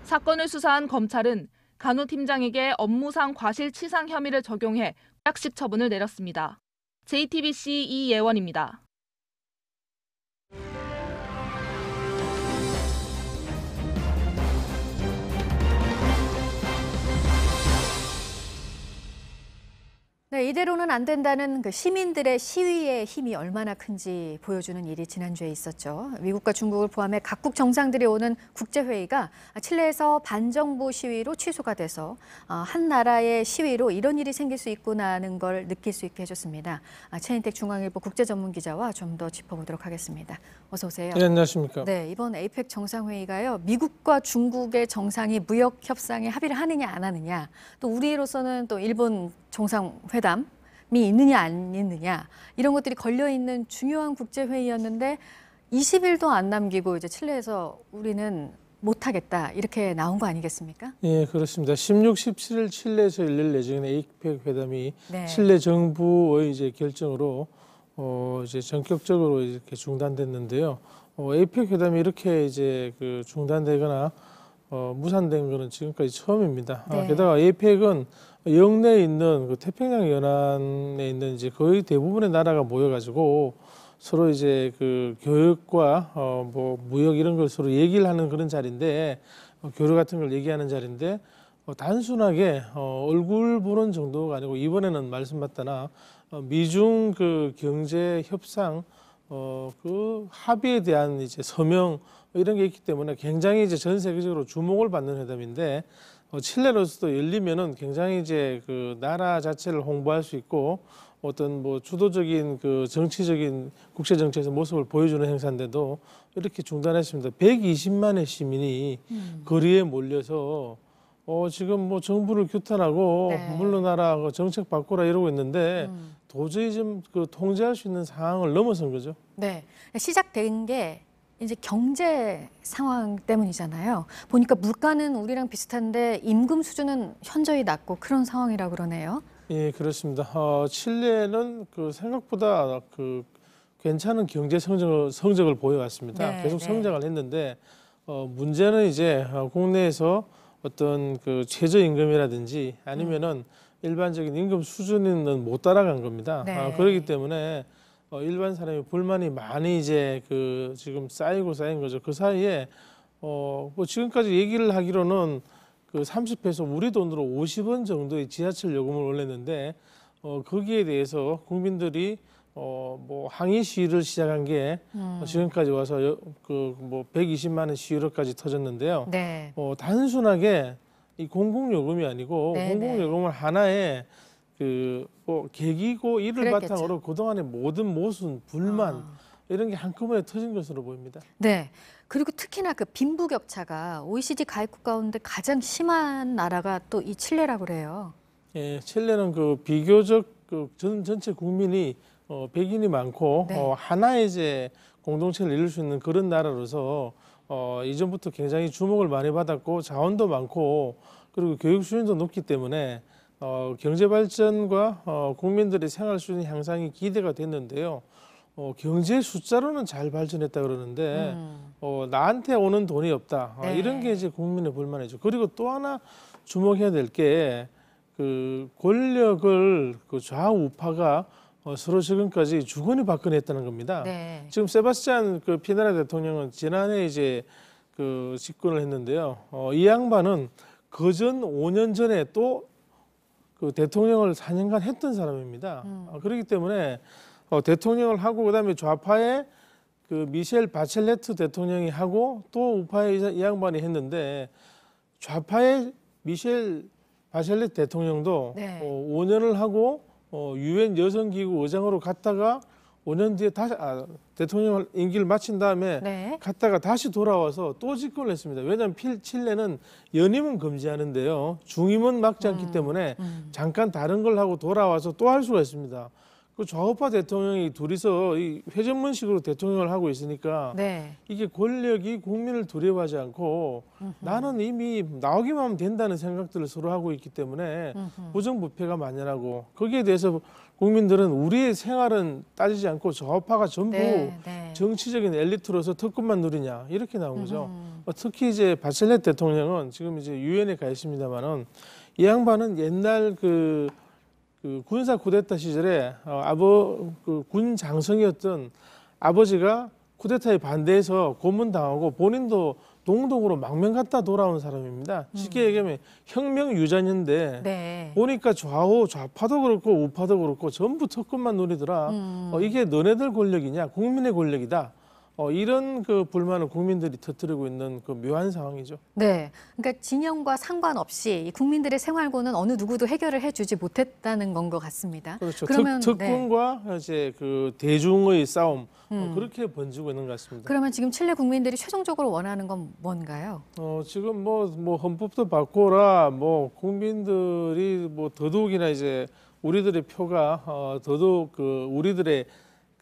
사건을 수사한 검찰은 간호팀장에게 업무상 과실치상 혐의를 적용해 약식 처분을 내렸습니다. JTBC 이예원입니다. 네, 이대로는 안 된다는 그 시민들의 시위의 힘이 얼마나 큰지 보여주는 일이 지난주에 있었죠. 미국과 중국을 포함해 각국 정상들이 오는 국제회의가 칠레에서 반정부 시위로 취소가 돼서 한 나라의 시위로 이런 일이 생길 수 있구나 하는 걸 느낄 수 있게 해줬습니다. 최인택 중앙일보 국제전문기자와 좀 더 짚어보도록 하겠습니다. 어서 오세요. 네, 안녕하십니까. 네, 이번 에이펙 정상회의가요. 미국과 중국의 정상이 무역 협상에 합의를 하느냐 안 하느냐, 또 우리로서는 또 일본 정상회담이 있느냐 안 있느냐 이런 것들이 걸려있는 중요한 국제회의였는데 20일도 안 남기고 이제 칠레에서 우리는 못하겠다 이렇게 나온 거 아니겠습니까? 예, 그렇습니다. 16, 17일 칠레에서 열릴 예정인 에이펙 회담이 네. 칠레 정부의 이제 결정으로 이제 전격적으로 이렇게 중단됐는데요. 에이펙 회담이 이렇게 이제 그 중단되거나 무산된 거는 지금까지 처음입니다. 네. 게다가 에이펙은 영내에 있는 그 태평양 연안에 있는 이제 거의 대부분의 나라가 모여가지고 서로 이제 그 교육과 뭐 무역 이런 걸 서로 얘기를 하는 그런 자리인데 교류 같은 걸 얘기하는 자리인데 단순하게 얼굴 보는 정도가 아니고 이번에는 말씀받다나 미중 그 경제 협상 그 합의에 대한 이제 서명 이런 게 있기 때문에 굉장히 이제 전 세계적으로 주목을 받는 회담인데 칠레로서도 열리면은 굉장히 이제 그 나라 자체를 홍보할 수 있고 어떤 뭐 주도적인 그 정치적인 국제 정치에서 모습을 보여주는 행사인데도 이렇게 중단했습니다. 120만의 시민이 거리에 몰려서 지금 뭐 정부를 규탄하고 물러나라, 정책 바꾸라 이러고 있는데 도저히 좀 그 통제할 수 있는 상황을 넘어선 거죠. 네, 시작된 게 이제 경제 상황 때문이잖아요. 보니까 물가는 우리랑 비슷한데 임금 수준은 현저히 낮고 그런 상황이라고 그러네요. 예, 그렇습니다. 칠레는 그 생각보다 그 괜찮은 경제 성적을 보여왔습니다. 네, 계속 네. 성장을 했는데 문제는 이제 국내에서 어떤 그 최저임금이라든지 아니면은 일반적인 임금 수준은 못 따라간 겁니다. 네. 그렇기 때문에 일반 사람이 불만이 많이 이제 그 지금 쌓인 거죠. 그 사이에 뭐 지금까지 얘기를 하기로는 그 30페소 우리 돈으로 50원 정도의 지하철 요금을 올렸는데 거기에 대해서 국민들이 뭐 항의 시위를 시작한 게 지금까지 와서 그 뭐 120만 원 시위로까지 터졌는데요. 네. 단순하게 이 공공요금이 아니고 네, 공공요금을 하나의 그 뭐 계기고 이를 그랬겠죠. 바탕으로 그동안의 모든 모순, 불만 이런 게 한꺼번에 터진 것으로 보입니다. 네. 그리고 특히나 그 빈부격차가 OECD 가입국 가운데 가장 심한 나라가 또 이 칠레라고 그래요. 예, 칠레는 그 비교적 그 전체 국민이 백인이 많고 네. 하나의 이제 공동체를 이룰 수 있는 그런 나라로서 이전부터 굉장히 주목을 많이 받았고 자원도 많고 그리고 교육 수준도 높기 때문에 경제 발전과 국민들의 생활 수준 향상이 기대가 됐는데요. 경제 숫자로는 잘 발전했다 그러는데 나한테 오는 돈이 없다. 네. 이런 게 이제 국민의 불만이죠. 그리고 또 하나 주목해야 될 게 그 권력을 그 좌우파가 서로 지금까지 주거니 받거니 했다는 겁니다. 네. 지금 세바스찬 그 피나라 대통령은 지난해 이제 그 집권을 했는데요. 이 양반은 그전 5년 전에 또 그 대통령을 4년간 했던 사람입니다. 그렇기 때문에 대통령을 하고 그다음에 좌파의 그 미셸 바첼레트 대통령이 하고 또 우파의 이 양반이 했는데 좌파의 미셸 바첼레트 대통령도 네. 5년을 하고 유엔 여성기구 의장으로 갔다가 5년 뒤에 다시 대통령 임기를 마친 다음에 네. 갔다가 다시 돌아와서 또 집권을 했습니다. 왜냐하면 칠레는 연임은 금지하는데요. 중임은 막지 않기 때문에 잠깐 다른 걸 하고 돌아와서 또 할 수가 있습니다. 그 좌우파 대통령이 둘이서 이 회전문식으로 대통령을 하고 있으니까 네. 이게 권력이 국민을 두려워하지 않고 나는 이미 나오기만 하면 된다는 생각들을 서로 하고 있기 때문에 부정부패가 만연하고 거기에 대해서 국민들은 우리의 생활은 따지지 않고 좌우파가 전부 정치적인 엘리트로서 특권만 누리냐 이렇게 나온 거죠. 특히 이제 바첼레트 대통령은 지금 이제 유엔에 가 있습니다만은 이 양반은 옛날 그 군사 쿠데타 시절에 군 장성이었던 아버지가 쿠데타에 반대해서 고문당하고 본인도 동독으로 망명 갔다 돌아온 사람입니다. 쉽게 얘기하면 혁명 유전인데 네. 보니까 좌파도 그렇고 우파도 그렇고 전부 특권만 누리더라. 이게 너네들 권력이냐? 국민의 권력이다. 이런 그 불만을 국민들이 터뜨리고 있는 그 묘한 상황이죠. 네, 그러니까 진영과 상관없이 국민들의 생활고는 어느 누구도 해결을 해주지 못했다는 건 것 같습니다. 그렇죠. 그러면 특권과 이제 그 대중의 싸움 그렇게 번지고 있는 것 같습니다. 그러면 지금 칠레 국민들이 최종적으로 원하는 건 뭔가요? 지금 뭐 헌법도 바꿔라, 뭐 국민들이 뭐 더더욱이나 이제 우리들의 표가 더더욱 그 우리들의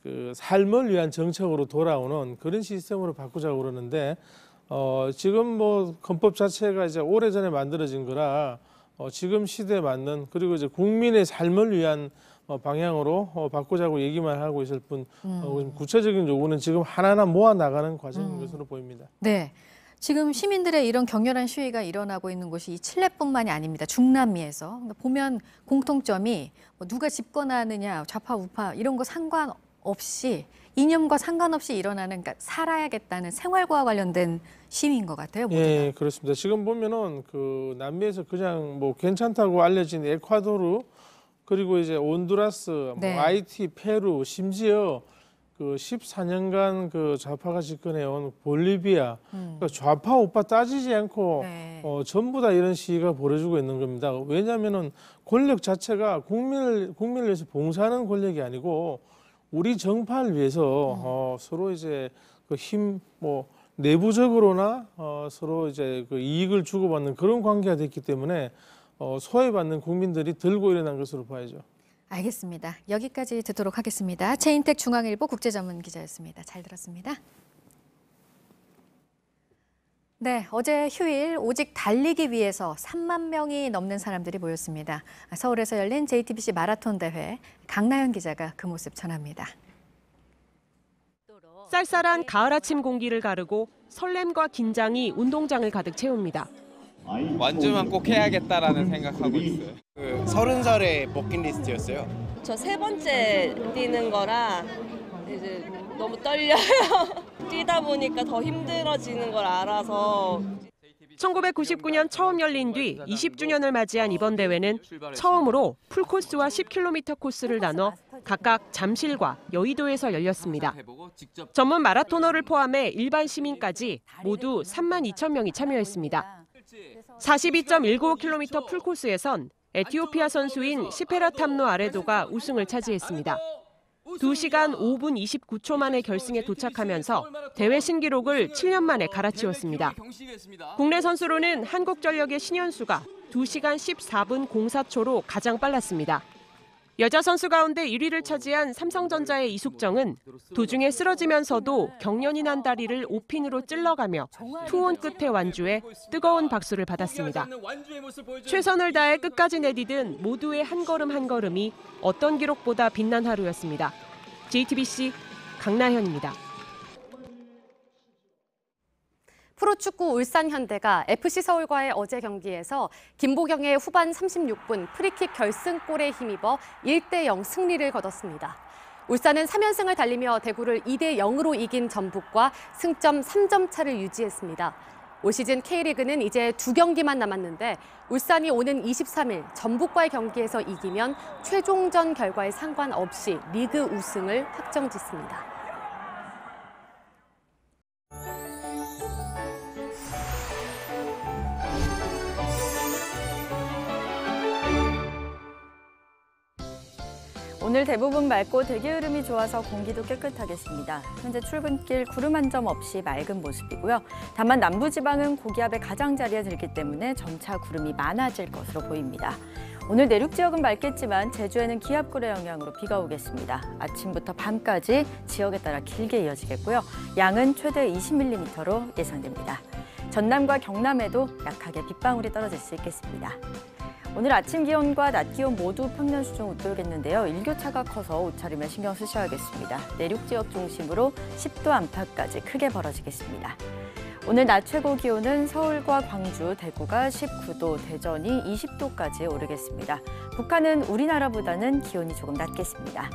그 삶을 위한 정책으로 돌아오는 그런 시스템으로 바꾸자고 그러는데 지금 뭐 헌법 자체가 이제 오래전에 만들어진 거라 지금 시대에 맞는 그리고 이제 국민의 삶을 위한 방향으로 바꾸자고 얘기만 하고 있을 뿐 구체적인 요구는 지금 하나하나 모아 나가는 과정인 것으로 보입니다. 네. 지금 시민들의 이런 격렬한 시위가 일어나고 있는 곳이 이 칠레뿐만이 아닙니다. 중남미에서 그러니까 보면 공통점이 뭐 누가 집권하느냐, 좌파 우파 이런 거 상관없이 이념과 상관없이 일어나는 그러니까 살아야겠다는 생활과 관련된 시위인 것 같아요. 모두가. 네, 그렇습니다. 지금 보면은 그 남미에서 그냥 뭐 괜찮다고 알려진 에콰도르 그리고 이제 온두라스, 네. 뭐 하이티, 페루, 심지어 그 14년간 그 좌파가 집권해온 볼리비아, 그러니까 좌파 우파 따지지 않고 전부 다 이런 시위가 벌어지고 있는 겁니다. 왜냐하면은 권력 자체가 국민을 위해서 봉사하는 권력이 아니고 우리 정파를 위해서 서로 이제 그 힘 뭐 내부적으로나 서로 이제 그 이익을 주고받는 그런 관계가 됐기 때문에 소외받는 국민들이 들고 일어난 것으로 봐야죠. 알겠습니다. 여기까지 듣도록 하겠습니다. 최인택 중앙일보 국제전문기자였습니다. 잘 들었습니다. 네, 어제 휴일 오직 달리기 위해서 3만 명이 넘는 사람들이 모였습니다. 서울에서 열린 JTBC 마라톤 대회 강나연 기자가 그 모습 전합니다. 쌀쌀한 가을 아침 공기를 가르고 설렘과 긴장이 운동장을 가득 채웁니다. 완주만 꼭 해야겠다라는 생각하고 있어요. 30살의 버킷리스트였어요. 저 3번째 뛰는 거라 이제 너무 떨려요. 뛰다 보니까 더 힘들어지는 걸 알아서. 1999년 처음 열린 뒤 20주년을 맞이한 이번 대회는 처음으로 풀코스와 10km 코스를 나눠 각각 잠실과 여의도에서 열렸습니다. 전문 마라토너를 포함해 일반 시민까지 모두 3만 2천 명이 참여했습니다. 42.195km 풀코스에선 에티오피아 선수인 시페라 탐노 아레도가 우승을 차지했습니다. 2시간 5분 29초 만에 결승에 도착하면서 대회 신기록을 7년 만에 갈아치웠습니다. 국내 선수로는 한국전력의 신현수가 2시간 14분 04초로 가장 빨랐습니다. 여자 선수 가운데 1위를 차지한 삼성전자의 이숙정은 도중에 쓰러지면서도 경련이 난 다리를 오핀으로 찔러가며 투혼 끝에 완주해 뜨거운 박수를 받았습니다. 최선을 다해 끝까지 내디딘 모두의 한 걸음 한 걸음이 어떤 기록보다 빛난 하루였습니다. JTBC 강나현입니다. 프로축구 울산현대가 FC서울과의 어제 경기에서 김보경의 후반 36분 프리킥 결승골에 힘입어 1대0 승리를 거뒀습니다. 울산은 3연승을 달리며 대구를 2대0으로 이긴 전북과 승점 3점 차를 유지했습니다. 올 시즌 K리그는 이제 2경기만 남았는데 울산이 오는 23일 전북과의 경기에서 이기면 최종전 결과에 상관없이 리그 우승을 확정짓습니다. 오늘 대부분 맑고 대기 흐름이 좋아서 공기도 깨끗하겠습니다. 현재 출근길 구름 한 점 없이 맑은 모습이고요. 다만 남부지방은 고기압의 가장자리에 들기 때문에 점차 구름이 많아질 것으로 보입니다. 오늘 내륙 지역은 맑겠지만 제주에는 기압골의 영향으로 비가 오겠습니다. 아침부터 밤까지 지역에 따라 길게 이어지겠고요. 양은 최대 20mm로 예상됩니다. 전남과 경남에도 약하게 빗방울이 떨어질 수 있겠습니다. 오늘 아침 기온과 낮 기온 모두 평년 수준 웃돌겠는데요. 일교차가 커서 옷차림에 신경 쓰셔야겠습니다. 내륙 지역 중심으로 10도 안팎까지 크게 벌어지겠습니다. 오늘 낮 최고 기온은 서울과 광주, 대구가 19도, 대전이 20도까지 오르겠습니다. 북한은 우리나라보다는 기온이 조금 낮겠습니다.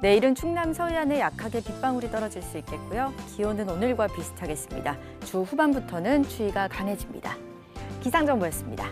내일은 충남 서해안에 약하게 빗방울이 떨어질 수 있겠고요. 기온은 오늘과 비슷하겠습니다. 주 후반부터는 추위가 강해집니다. 기상정보였습니다.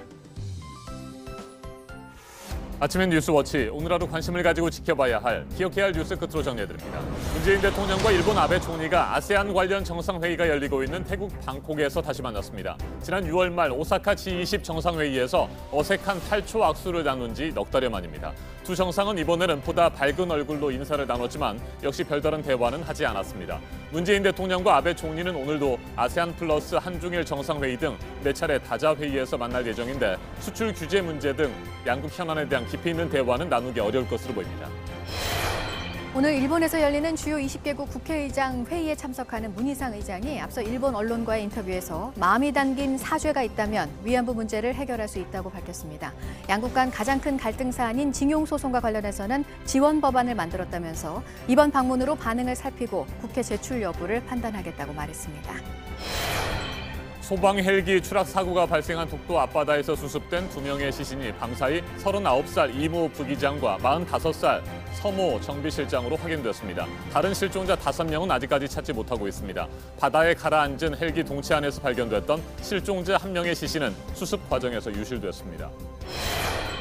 아침엔 뉴스워치, 오늘 하루 관심을 가지고 지켜봐야 할, 기억해야 할 뉴스 끝으로 정리해드립니다. 문재인 대통령과 일본 아베 총리가 아세안 관련 정상회의가 열리고 있는 태국 방콕에서 다시 만났습니다. 지난 6월 말 오사카 G20 정상회의에서 어색한 8초 악수를 나눈 지 넉 달여 만입니다. 두 정상은 이번에는 보다 밝은 얼굴로 인사를 나눴지만 역시 별다른 대화는 하지 않았습니다. 문재인 대통령과 아베 총리는 오늘도 아세안 플러스 한중일 정상회의 등 4차례 다자회의에서 만날 예정인데 수출 규제 문제 등 양국 현안에 대한 깊이 있는 대화는 나누기 어려울 것으로 보입니다. 오늘 일본에서 열리는 주요 20개국 국회의장 회의에 참석하는 문희상 의장이 앞서 일본 언론과의 인터뷰에서 마음이 담긴 사죄가 있다면 위안부 문제를 해결할 수 있다고 밝혔습니다. 양국 간 가장 큰 갈등 사안인 징용 소송과 관련해서는 지원 법안을 만들었다면서 이번 방문으로 반응을 살피고 국회 제출 여부를 판단하겠다고 말했습니다. 소방 헬기 추락 사고가 발생한 독도 앞바다에서 수습된 2명의 시신이 밤사이 39살 이모 부기장과 45살 서모 정비실장으로 확인됐습니다. 다른 실종자 5명은 아직까지 찾지 못하고 있습니다. 바다에 가라앉은 헬기 동체 안에서 발견됐던 실종자 1명의 시신은 수습 과정에서 유실됐습니다.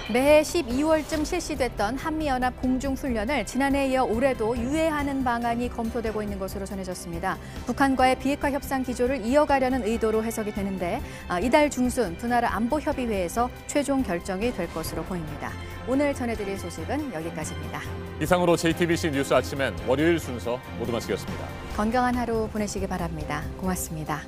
매해 12월쯤 실시됐던 한미연합 공중훈련을 지난해에 이어 올해도 유예하는 방안이 검토되고 있는 것으로 전해졌습니다. 북한과의 비핵화 협상 기조를 이어가려는 의도로 해석이 되는데 이달 중순 두 나라 안보협의회에서 최종 결정이 될 것으로 보입니다. 오늘 전해드릴 소식은 여기까지입니다. 이상으로 JTBC 뉴스 아침엔 월요일 순서 모두 마치겠습니다. 건강한 하루 보내시기 바랍니다. 고맙습니다.